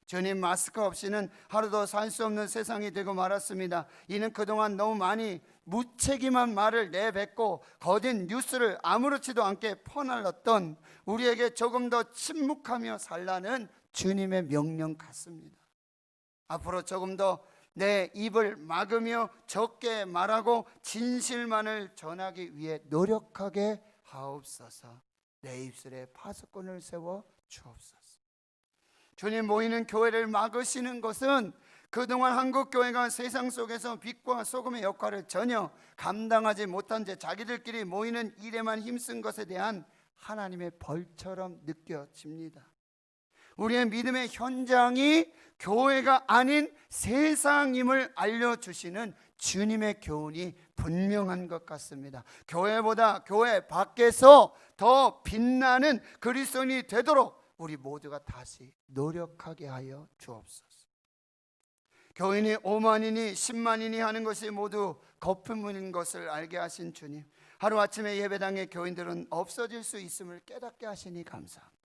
주님, 마스크 없이는 하루도 살 수 없는 세상이 되고 말았습니다. 이는 그동안 너무 많이 무책임한 말을 내뱉고 거짓 뉴스를 아무렇지도 않게 퍼날랐던 우리에게 조금 더 침묵하며 살라는 주님의 명령 같습니다. 앞으로 조금 더 내 입을 막으며 적게 말하고 진실만을 전하기 위해 노력하게 하옵소서. 내 입술에 파수꾼을 세워 주옵소서. 주님, 모이는 교회를 막으시는 것은 그동안 한국 교회가 세상 속에서 빛과 소금의 역할을 전혀 감당하지 못한 채 자기들끼리 모이는 일에만 힘쓴 것에 대한 하나님의 벌처럼 느껴집니다. 우리의 믿음의 현장이 교회가 아닌 세상임을 알려주시는 주님의 교훈이 분명한 것 같습니다. 교회보다 교회 밖에서 더 빛나는 그리스도인이 되도록 우리 모두가 다시 노력하게 하여 주옵소서. 교인이 5만이니 10만이니 하는 것이 모두 거품인 것을 알게 하신 주님, 하루아침에 예배당의 교인들은 없어질 수 있음을 깨닫게 하시니 감사합니다.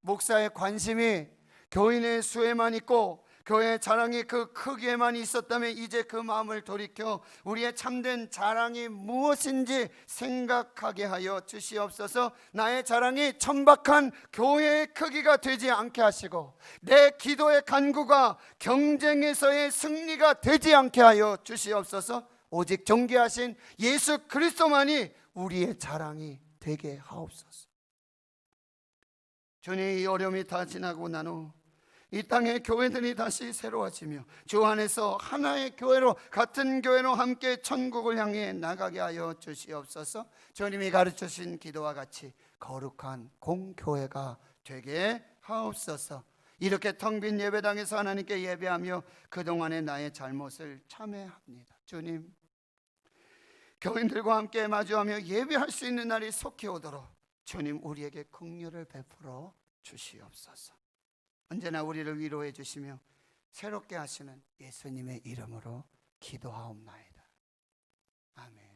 목사의 관심이 교인의 수에만 있고 교회의 자랑이 그 크기에만 있었다면 이제 그 마음을 돌이켜 우리의 참된 자랑이 무엇인지 생각하게 하여 주시옵소서. 나의 자랑이 천박한 교회의 크기가 되지 않게 하시고 내 기도의 간구가 경쟁에서의 승리가 되지 않게 하여 주시옵소서. 오직 존귀하신 예수 그리스도만이 우리의 자랑이 되게 하옵소서. 주님, 이 어려움이 다 지나고 난 후 이 땅의 교회들이 다시 새로워지며 주 안에서 하나의 교회로, 같은 교회로 함께 천국을 향해 나가게 하여 주시옵소서. 주님이 가르쳐주신 기도와 같이 거룩한 공교회가 되게 하옵소서. 이렇게 텅 빈 예배당에서 하나님께 예배하며 그동안의 나의 잘못을 참회합니다. 주님, 교인들과 함께 마주하며 예배할 수 있는 날이 속히 오도록 주님 우리에게 긍휼을 베풀어 주시옵소서. 언제나 우리를 위로해 주시며 새롭게 하시는 예수님의 이름으로 기도하옵나이다. 아멘.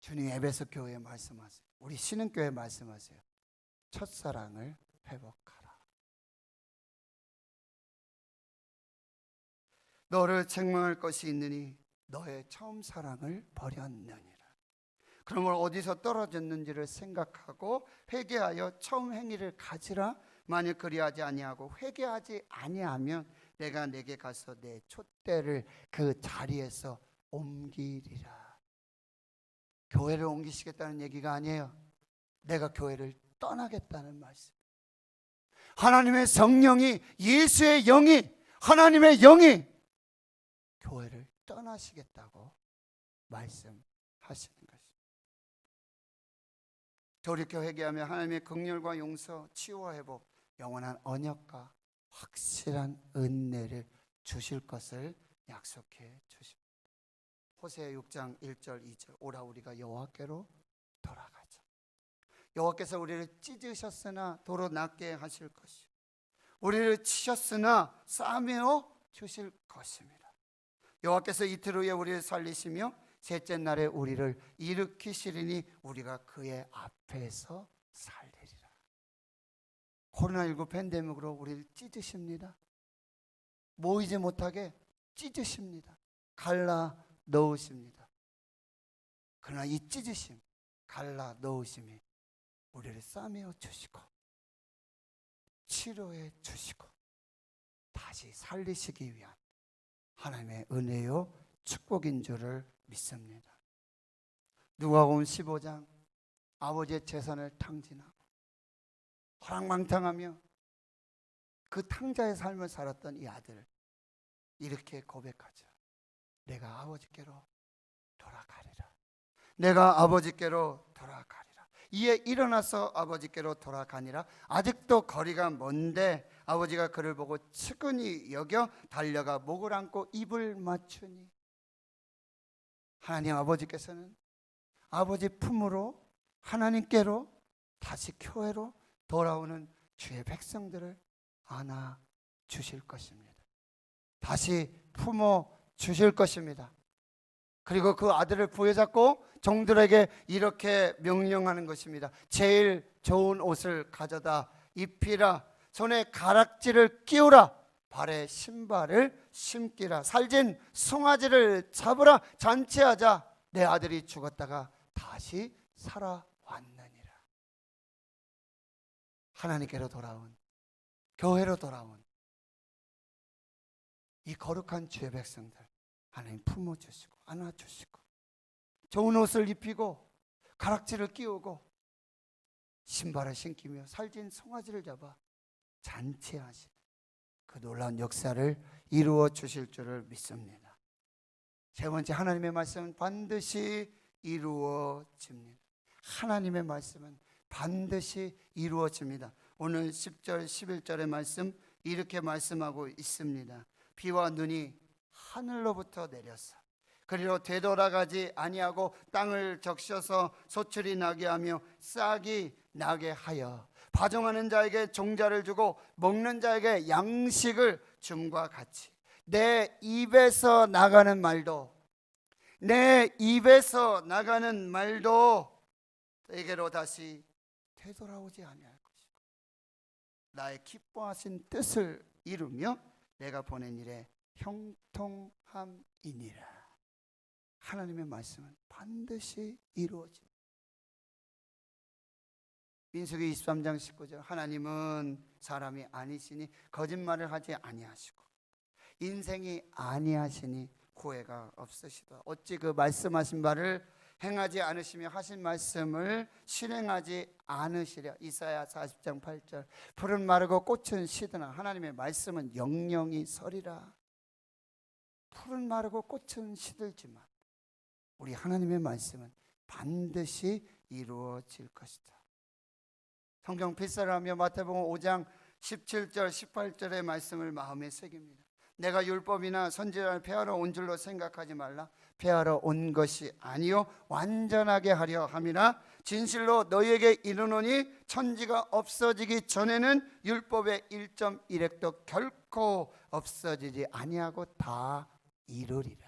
주님 에베소 교회에 말씀하세요. 우리 신흥교회에 말씀하세요. 첫사랑을 회복하라. 너를 책망할 것이 있느니 너의 처음 사랑을 버렸느니라. 그러므로 어디서 떨어졌는지를 생각하고 회개하여 처음 행위를 가지라. 만일 그리하지 아니하고 회개하지 아니하면 내가 내게 가서 내 촛대를 그 자리에서 옮기리라. 교회를 옮기시겠다는 얘기가 아니에요. 내가 교회를 떠나겠다는 말씀. 하나님의 성령이, 예수의 영이, 하나님의 영이 교회를 떠나시겠다고 말씀하시는 것입니다. 돌이켜 회개하며 하나님의 긍휼과 용서, 치유와 회복, 영원한 언약과 확실한 은혜를 주실 것을 약속해 주십니다. 호세아 6장 1절 2절 오라 우리가 여호와께로 돌아가자. 여호와께서 우리를 찢으셨으나 도로 낫게 하실 것이요 우리를 치셨으나 싸매어 주실 것입니다. 여호와께서 이틀 후에 우리를 살리시며 셋째 날에 우리를 일으키시리니 우리가 그의 앞에서 살리리라. 코로나19 팬데믹으로 우리를 찢으십니다. 모이지 못하게 찢으십니다. 갈라 넣으십니다. 그러나 이 찢으심, 갈라 넣으심이 우리를 싸매어 주시고 치료해 주시고 다시 살리시기 위한 하나님의 은혜요 축복인 줄을 믿습니다. 누가복음 15장 아버지의 재산을 탕진하고 호랑망탕하며 그 탕자의 삶을 살았던 이 아들 이렇게 고백하죠. 내가 아버지께로 돌아가리라. 내가 아버지께로 돌아가리라. 이에 일어나서 아버지께로 돌아가니라. 아직도 거리가 먼데 아버지가 그를 보고 측은히 여겨 달려가 목을 안고 입을 맞추니 하나님 아버지께서는 아버지 품으로 하나님께로 다시 교회로 돌아오는 주의 백성들을 안아 주실 것입니다. 다시 품어 주실 것입니다. 그리고 그 아들을 부여잡고 종들에게 이렇게 명령하는 것입니다. 제일 좋은 옷을 가져다 입히라. 손에 가락지를 끼우라. 발에 신발을 신기라. 살진 송아지를 잡으라. 잔치하자. 내 아들이 죽었다가 다시 살아왔느니라. 하나님께로 돌아온, 교회로 돌아온 이 거룩한 주의 백성들 하나님 품어주시고 안아주시고 좋은 옷을 입히고 가락지를 끼우고 신발을 신기며 살진 송아지를 잡아 잔치하시는 그 놀라운 역사를 이루어 주실 줄을 믿습니다. 세 번째, 하나님의 말씀은 반드시 이루어집니다. 하나님의 말씀은 반드시 이루어집니다. 오늘 10절 11절의 말씀 이렇게 말씀하고 있습니다. 비와 눈이 하늘로부터 내렸어 그리로 되돌아가지 아니하고 땅을 적셔서 소출이 나게 하며 싹이 나게 하여 파종하는 자에게 종자를 주고 먹는 자에게 양식을 줌과 같이 내 입에서 나가는 말도 내게로 다시 되돌아오지 아니할 것이고 나의 기뻐하신 뜻을 이루며 내가 보낸 일에 형통함이니라. 하나님의 말씀은 반드시 이루어집니다. 민수기 23장 19절 하나님은 사람이 아니시니 거짓말을 하지 아니하시고 인생이 아니하시니 후회가 없으시다. 어찌 그 말씀하신 바를 행하지 않으시며 하신 말씀을 실행하지 않으시랴. 이사야 40장 8절 풀은 마르고 꽃은 시드나 하나님의 말씀은 영영이 서리라. 풀은 마르고 꽃은 시들지만 우리 하나님의 말씀은 반드시 이루어질 것이다. 성경 필사를 하며 마태복음 5장 17절 18절의 말씀을 마음에 새깁니다. 내가 율법이나 선지자를 폐하러 온 줄로 생각하지 말라. 폐하러 온 것이 아니요 완전하게 하려 함이라. 진실로 너희에게 이르노니 천지가 없어지기 전에는 율법의 1.1획도 결코 없어지지 아니하고 다 이루리라.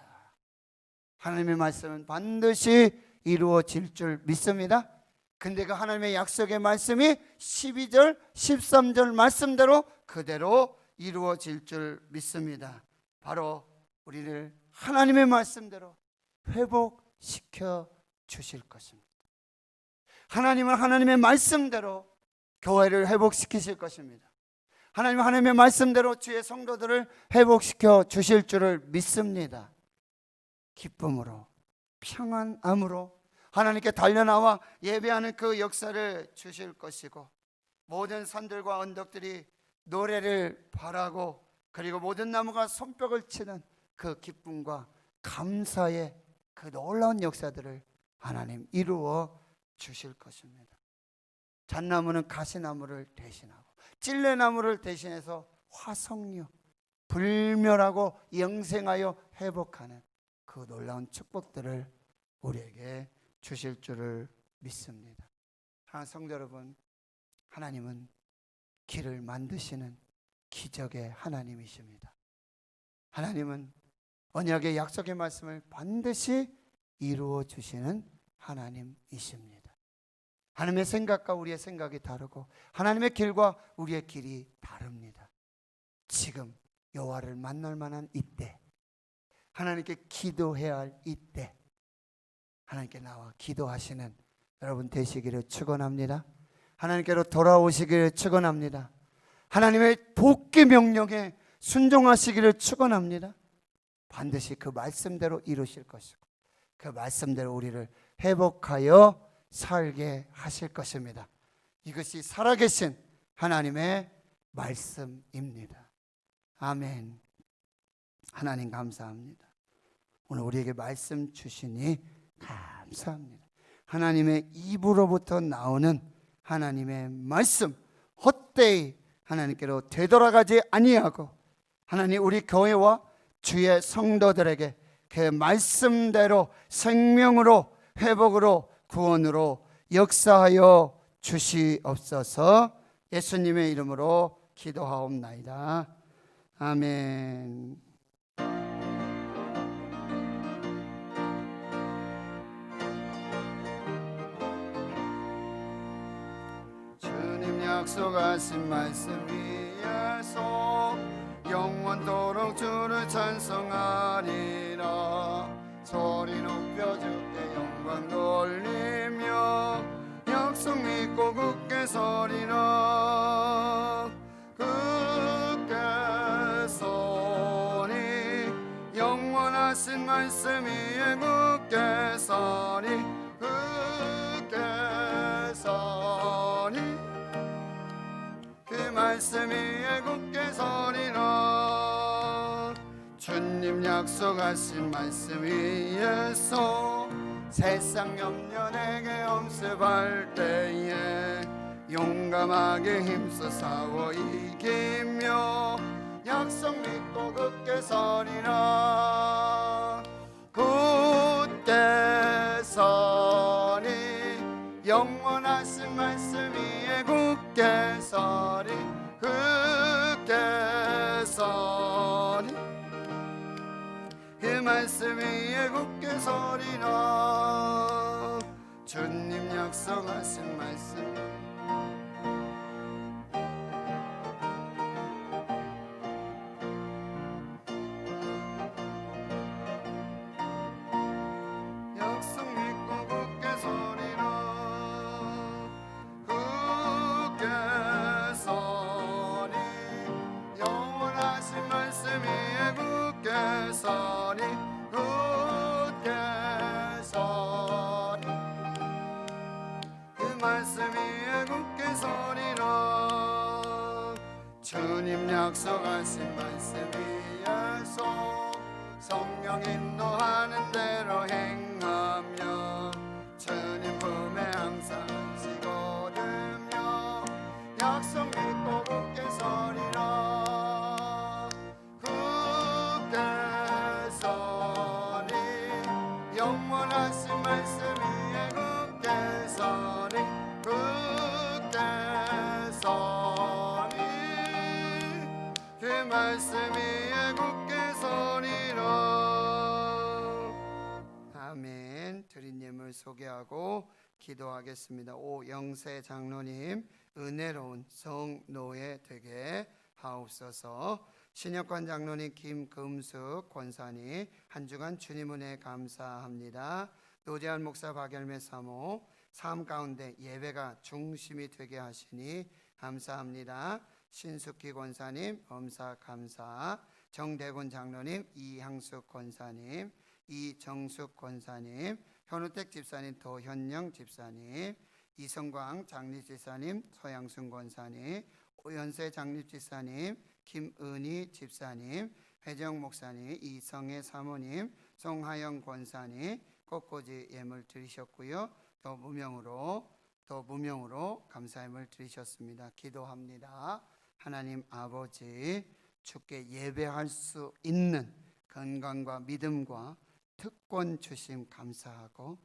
하나님의 말씀은 반드시 이루어질 줄 믿습니다. 근데 그 하나님의 약속의 말씀이 12절 13절 말씀대로 그대로 이루어질 줄 믿습니다. 바로 우리를 하나님의 말씀대로 회복시켜 주실 것입니다. 하나님은 하나님의 말씀대로 교회를 회복시키실 것입니다. 하나님은 하나님의 말씀대로 주의 성도들을 회복시켜 주실 줄을 믿습니다. 기쁨으로 평안함으로 하나님께 달려나와 예배하는 그 역사를 주실 것이고, 모든 산들과 언덕들이 노래를 바라고, 그리고 모든 나무가 손뼉을 치는 그 기쁨과 감사의 그 놀라운 역사들을 하나님 이루어 주실 것입니다. 잣나무는 가시나무를 대신하고 찔레나무를 대신해서 화석류, 불멸하고 영생하여 회복하는 그 놀라운 축복들을 우리에게 주실 줄을 믿습니다. 사랑하는 성도 여러분, 하나님은 길을 만드시는 기적의 하나님이십니다. 하나님은 언약의 약속의 말씀을 반드시 이루어 주시는 하나님이십니다. 하나님의 생각과 우리의 생각이 다르고 하나님의 길과 우리의 길이 다릅니다. 지금 여호와를 만날 만한 이때, 하나님께 기도해야 할 이때, 하나님께 나와 기도하시는 여러분 되시기를 축원합니다. 하나님께로 돌아오시기를 축원합니다. 하나님의 복귀 명령에 순종하시기를 축원합니다. 반드시 그 말씀대로 이루실 것이고 그 말씀대로 우리를 회복하여 살게 하실 것입니다. 이것이 살아계신 하나님의 말씀입니다. 아멘. 하나님 감사합니다. 오늘 우리에게 말씀 주시니 감사합니다. 하나님의 입으로부터 나오는 하나님의 말씀 헛되이 하나님께로 되돌아가지 아니하고, 하나님 우리 교회와 주의 성도들에게 그 말씀대로 생명으로 회복으로 구원으로 역사하여 주시옵소서. 예수님의 이름으로 기도하옵나이다. 아멘. 주님 약속하신 말씀 위에서 영원토록 주를 찬송하리라. 소리 높여 주께 영광 돌리며 약속 믿고 굳게 서리라. 굳게 서리 영원하신 말씀 위에 굳게 서리. 굳게 서리 그 말씀 위에 굳게 서리라. 주님 약속하신 말씀 위에서 세상 염려 내게 엄습할 때에 용감하게 힘써 싸워 이기며 약속 믿고 굳게 서리라. 굳게 서리 영원하신 말씀 위에 굳게 서리. 굳게 서리 그 말씀 위에 굳게 서리라. 주님 약속하신 말씀 약속 믿고 굳게 서리라. 굳게 서리 영원하신 말씀 위에 굳게 서리. 굳게 서리 그 말씀 위에 굳게 서리라. 주님 약속하신 말씀 위에서 성령 인도하는 대로 행하며 주님 품에 항상 안식거든요 약속 믿고 굳게 서리라. 굳게 장로님을 소개하고 기도하겠습니다. 오영세 장로님, 은혜로운 성노예 되게 하옵소서. 신혁관 장로님, 김금숙 권사님, 한 주간 주님 은혜 감사합니다. 노재한 목사, 박열매 사모, 삶 가운데 예배가 중심이 되게 하시니 감사합니다. 신숙희 권사님, 범사 감사. 정대곤 장로님, 이향숙 권사님, 이정숙 권사님, 현우택 집사님, 도현영 집사님, 이성광 장립집사님, 서양순 권사님, 오연세 장립집사님, 김은희 집사님, 회정 목사님, 이성애 사모님, 송하영 권사님 꽃꽂이 예물 드리셨고요. 또 무명으로 감사 예물 드리셨습니다. 기도합니다. 하나님 아버지, 주께 예배할 수 있는 건강과 믿음과 특권 주심 감사하고,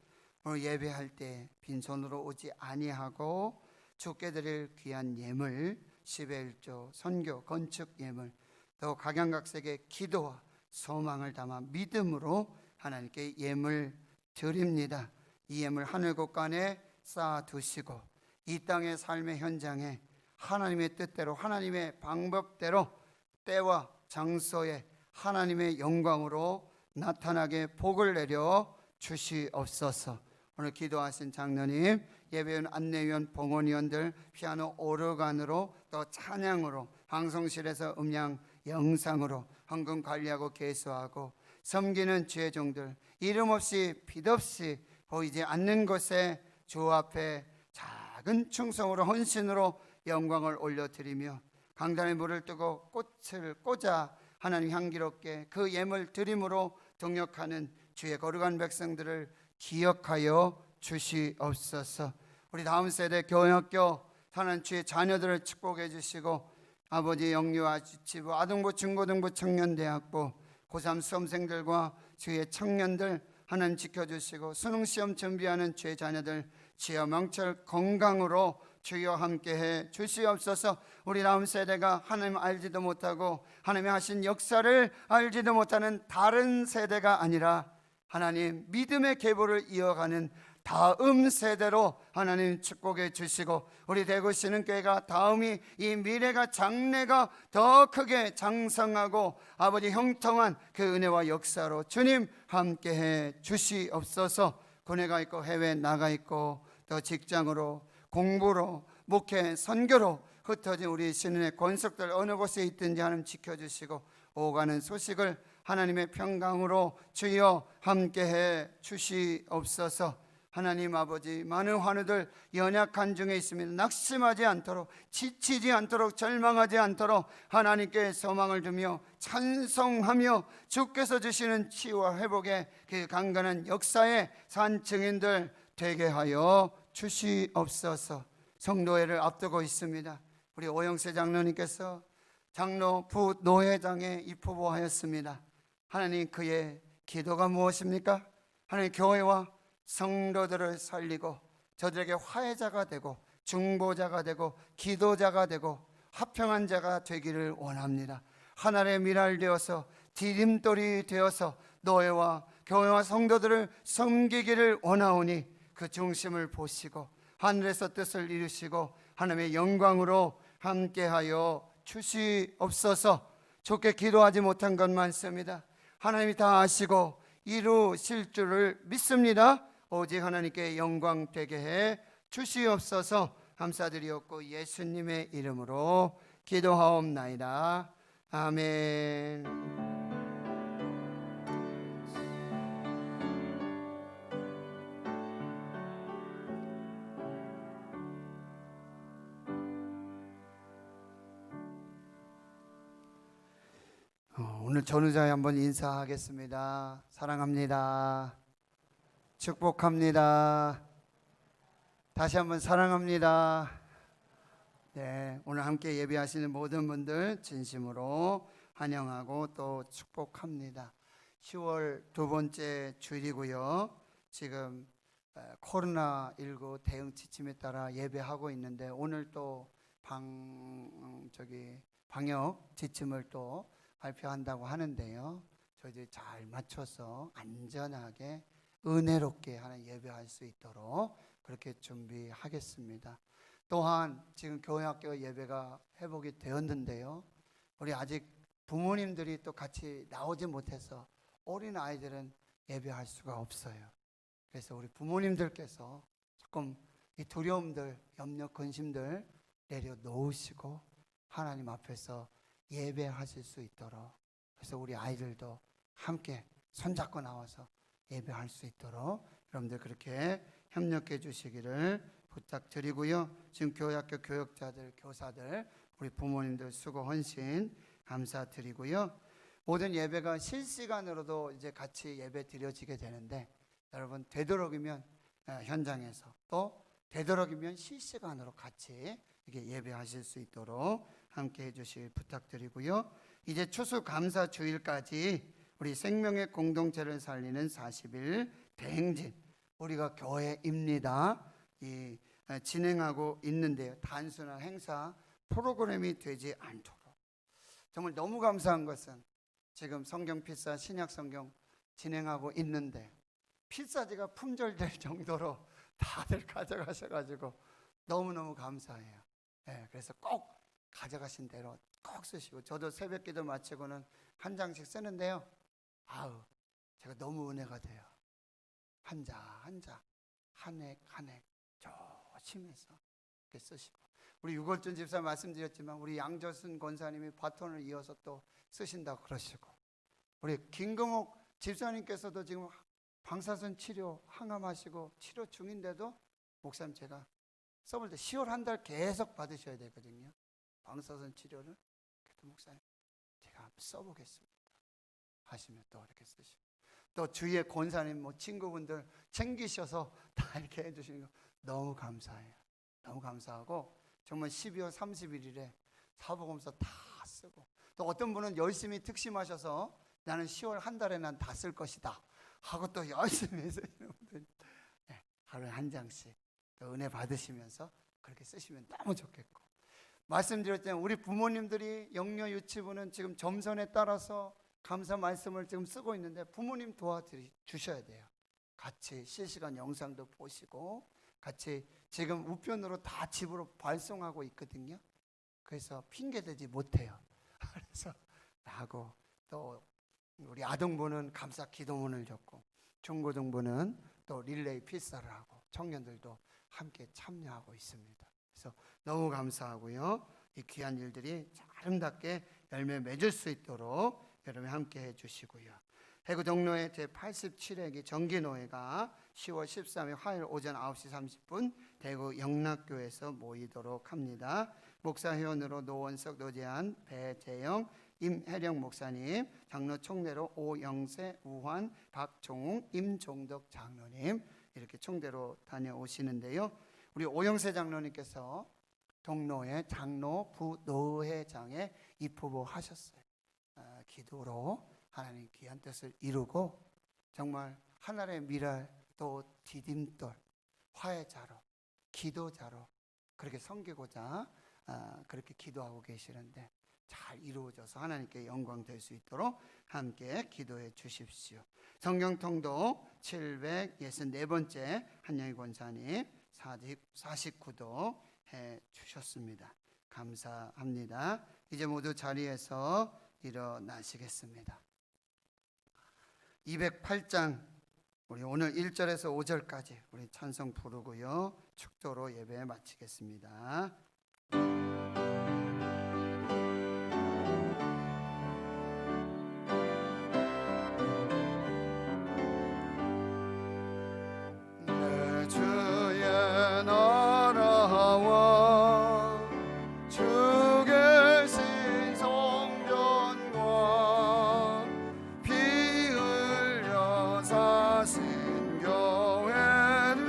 오늘 예배할 때 빈손으로 오지 아니하고 주께 드릴 귀한 예물, 10의 1조 선교 건축 예물, 또 각양각색의 기도와 소망을 담아 믿음으로 하나님께 예물 드립니다. 이 예물 하늘 곳간에 쌓아두시고 이 땅의 삶의 현장에 하나님의 뜻대로, 하나님의 방법대로, 때와 장소에 하나님의 영광으로 나타나게 복을 내려 주시옵소서. 오늘 기도하신 장로님, 예배위원, 안내위원, 봉헌위원들, 피아노, 오르간으로, 또 찬양으로, 방송실에서 음량, 영상으로 헌금 관리하고 개수하고 섬기는 주의 종들, 이름 없이 빛 없이 보이지 않는 곳에 주 앞에 작은 충성으로, 헌신으로 영광을 올려드리며 강단에 물을 뜨고 꽃을 꽂아 하나님 향기롭게 그 예물 드림으로 동역하는 주의 거룩한 백성들을 기억하여 주시옵소서. 우리 다음 세대 교회학교 사는 주의 자녀들을 축복해 주시고, 아버지 영유아 주치부, 아동부, 중고등부, 청년대학부, 고3 수험생들과 주의 청년들 하나님 지켜주시고, 수능시험 준비하는 주의 자녀들 지어 명철 건강으로 주여 함께해 주시옵소서. 우리 다음 세대가 하나님 알지도 못하고 하나님이 하신 역사를 알지도 못하는 다른 세대가 아니라 하나님 믿음의 계보를 이어가는 다음 세대로 하나님 축복해 주시고, 우리 대구 신흥교회가 다음이 이 미래가 장래가 더 크게 장성하고 아버지 형통한 그 은혜와 역사로 주님 함께해 주시옵소서. 군에 가 있고 해외 나가 있고 또 직장으로, 공부로, 목회, 선교로 흩어진 우리 신은의 권속들 어느 곳에 있든지 하나님 지켜주시고, 오가는 소식을 하나님의 평강으로 주여 함께해 주시옵소서. 하나님 아버지, 많은 환우들 연약한 중에 있습니다. 낙심하지 않도록, 지치지 않도록, 절망하지 않도록 하나님께 소망을 두며 찬송하며 주께서 주시는 치유와 회복의 그 강건한 역사의 산 증인들 되게 하여 주시옵소서. 성노예를 앞두고 있습니다. 우리 오영세 장로님께서 장로 부노회장에 입후보하였습니다. 하나님, 그의 기도가 무엇입니까? 하나님, 교회와 성도들을 살리고 저들에게 화해자가 되고 중보자가 되고 기도자가 되고 화평한 자가 되기를 원합니다. 하늘의 미랄 되어서 디딤돌이 되어서 노예와 교회와 성도들을 섬기기를 원하오니 그 중심을 보시고 하늘에서 뜻을 이루시고 하나님의 영광으로 함께하여 주시옵소서. 좋게 기도하지 못한 것 많습니다. 하나님이 다 아시고 이루실 줄을 믿습니다. 오직 하나님께 영광 되게 해 주시옵소서. 감사드리옵고 예수님의 이름으로 기도하옵나이다. 아멘. 오늘 전우자에 한번 인사하겠습니다. 사랑합니다. 축복합니다. 다시 한번 사랑합니다. 네, 오늘 함께 예배하시는 모든 분들 진심으로 환영하고 또 축복합니다. 10월 두 번째 주일이고요. 지금 코로나19 대응 지침에 따라 예배하고 있는데 오늘 또 방역 지침을 또 발표한다고 하는데요. 저희들이 잘 맞춰서 안전하게 은혜롭게 하나님 예배할 수 있도록 그렇게 준비하겠습니다. 또한 지금 교회학교 예배가 회복이 되었는데요, 우리 아직 부모님들이 또 같이 나오지 못해서 어린 아이들은 예배할 수가 없어요. 그래서 우리 부모님들께서 조금 이 두려움들, 염려, 근심들 내려놓으시고 하나님 앞에서 예배하실 수 있도록, 그래서 우리 아이들도 함께 손잡고 나와서 예배할 수 있도록 여러분들 그렇게 협력해 주시기를 부탁드리고요. 지금 교회학교 교역자들, 교사들, 우리 부모님들 수고 헌신 감사드리고요. 모든 예배가 실시간으로도 이제 같이 예배 드려지게 되는데, 여러분 되도록이면 현장에서, 또 되도록이면 실시간으로 같이 이렇게 예배하실 수 있도록 함께 해주실 부탁드리고요. 이제 추수감사 주일까지 우리 생명의 공동체를 살리는 40일 대행진, 우리가 교회입니다. 진행하고 있는데요. 단순한 행사 프로그램이 되지 않도록, 정말 너무 감사한 것은 지금 성경 필사 신약 성경 진행하고 있는데 필사지가 품절될 정도로 다들 가져가셔가지고 너무너무 감사해요. 그래서 꼭 가져가신 대로 꼭 쓰시고, 저도 새벽기도 마치고는 한 장씩 쓰는데요, 제가 너무 은혜가 돼요. 한 자 한 자, 한 획 한 획 조심해서 이렇게 쓰시고, 우리 유골준 집사 말씀드렸지만 우리 양조순 권사님이 바톤을 이어서 또 쓰신다고 그러시고, 우리 김금옥 집사님께서도 지금 방사선 치료 항암하시고 치료 중인데도 목사님 제가 써볼 때 10월 한 달 계속 받으셔야 되거든요, 방사선 치료를. 그래도 목사님 제가 한번 써보겠습니다 하시면 또 이렇게 쓰시고, 또 주위에 권사님 뭐 친구분들 챙기셔서 다 이렇게 해주시는 거 너무 감사해요. 너무 감사하고, 정말 12월 31일에 사복음서 다 쓰고, 또 어떤 분은 열심히 특심하셔서 나는 10월 한 달에 난 다 쓸 것이다 하고 또 열심히 쓰시는 분들, 하루에 한 장씩 또 은혜 받으시면서 그렇게 쓰시면 너무 좋겠고, 말씀드렸잖아요. 우리 부모님들이 영녀 유치부는 지금 점선에 따라서 감사 말씀을 지금 쓰고 있는데 부모님 도와주셔야 돼요. 같이 실시간 영상도 보시고 같이 지금 우편으로 다 집으로 발송하고 있거든요. 그래서 핑계대지 못해요. 그래서 나하고, 또 우리 아동부는 감사 기도문을 적고, 중고등부는 또 릴레이 필사를 하고, 청년들도 함께 참여하고 있습니다. 그래서 너무 감사하고요. 이 귀한 일들이 아름답게 열매 맺을 수 있도록 여러분 함께 해주시고요. 해구 동로의 제87회기 정기노회가 10월 13일 화요일 오전 9시 30분 대구 영락교에서 모이도록 합니다. 목사 회원으로 노원석, 노재한, 배재영, 임혜령 목사님, 장로 총대로 오영세, 우환, 박종웅, 임종덕 장로님 이렇게 총대로 다녀오시는데요. 우리 오영세 장로님께서 동로의 장로 부노회장에 입후보 하셨어요. 기도로 하나님 귀한 뜻을 이루고 정말 하나님의 미랄, 또 디딤돌, 화해자로, 기도자로 그렇게 섬기고자 그렇게 기도하고 계시는데 잘 이루어져서 하나님께 영광 될 수 있도록 함께 기도해 주십시오. 성경통독 764번째 한영희 권사님 49도 해 주셨습니다. 감사합니다. 이제 모두 자리에서 일어나시겠습니다. 208장 우리 오늘 1절에서 5절까지 우리 찬송 부르고요, 축도로 예배 마치겠습니다. 내 주의 나라와 주 계신 성전과 피 흘려 사신 교회를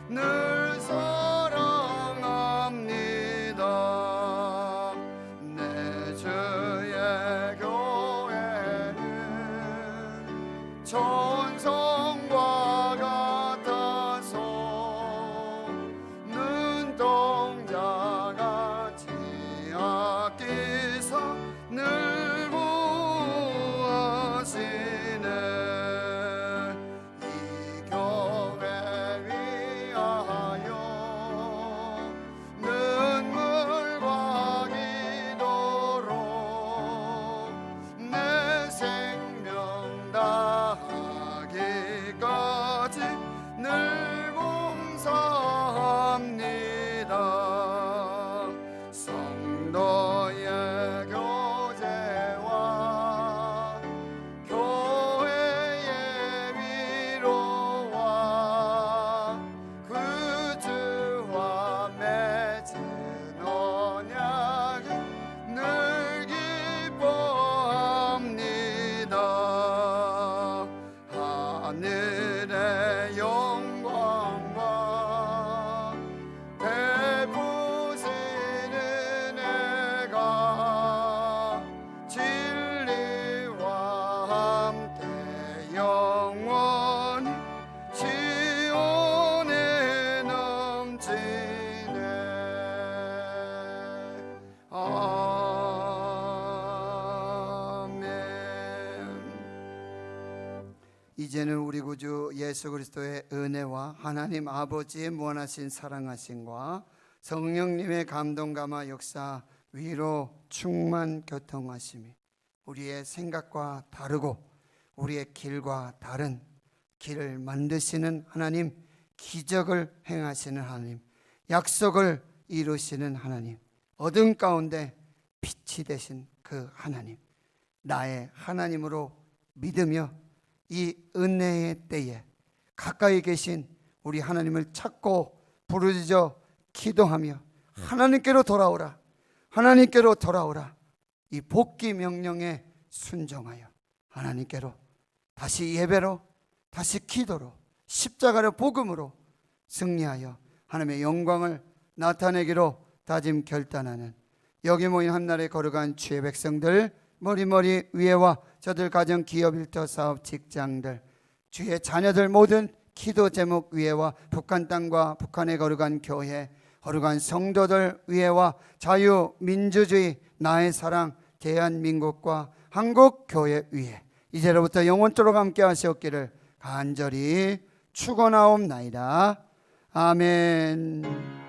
늘 사랑합니다. 내 주의 교회는 천성과 같아서 눈동자같이 아끼사 늘 구하시네. 이 아버지 늘 봉사합니다. 성도의 교제와 교회의 위로와 구주와 맺은 언약을 늘 기뻐합니다. 하늘의 영광과 베푸시는 은혜가 진리와 함께 영원히 시온에 넘치네. 아멘. 이제는 우리 구주 예수 그리스도의 은혜와 하나님 아버지의 무한하신 사랑하심과 성령님의 감동 감화 역사 위로 충만 교통하심이 우리의 생각과 다르고 우리의 길과 다른 길을 만드시는 하나님, 기적을 행하시는 하나님, 약속을 이루시는 하나님, 어둠 가운데 빛이 되신 그 하나님, 나의 하나님으로 믿으며 이 은혜의 때에 가까이 계신 우리 하나님을 찾고 부르짖어 기도하며 하나님께로 돌아오라, 하나님께로 돌아오라. 이 복귀 명령에 순종하여 하나님께로 다시 예배로, 다시 기도로, 십자가로, 복음으로 승리하여 하나님의 영광을 나타내기로 다짐 결단하는 여기 모인 한날에 거룩한 주의 백성들, 머리머리 위에와 저들 가정, 기업, 일터, 사업, 직장들, 주의 자녀들 모든 기도 제목 위에와 북한 땅과 북한의 거룩한 교회, 거룩한 성도들 위에와 자유민주주의, 나의 사랑, 대한민국과 한국교회 위에 이제로부터 영원토록 함께 하시옵기를 간절히 축원하옵나이다. 아멘.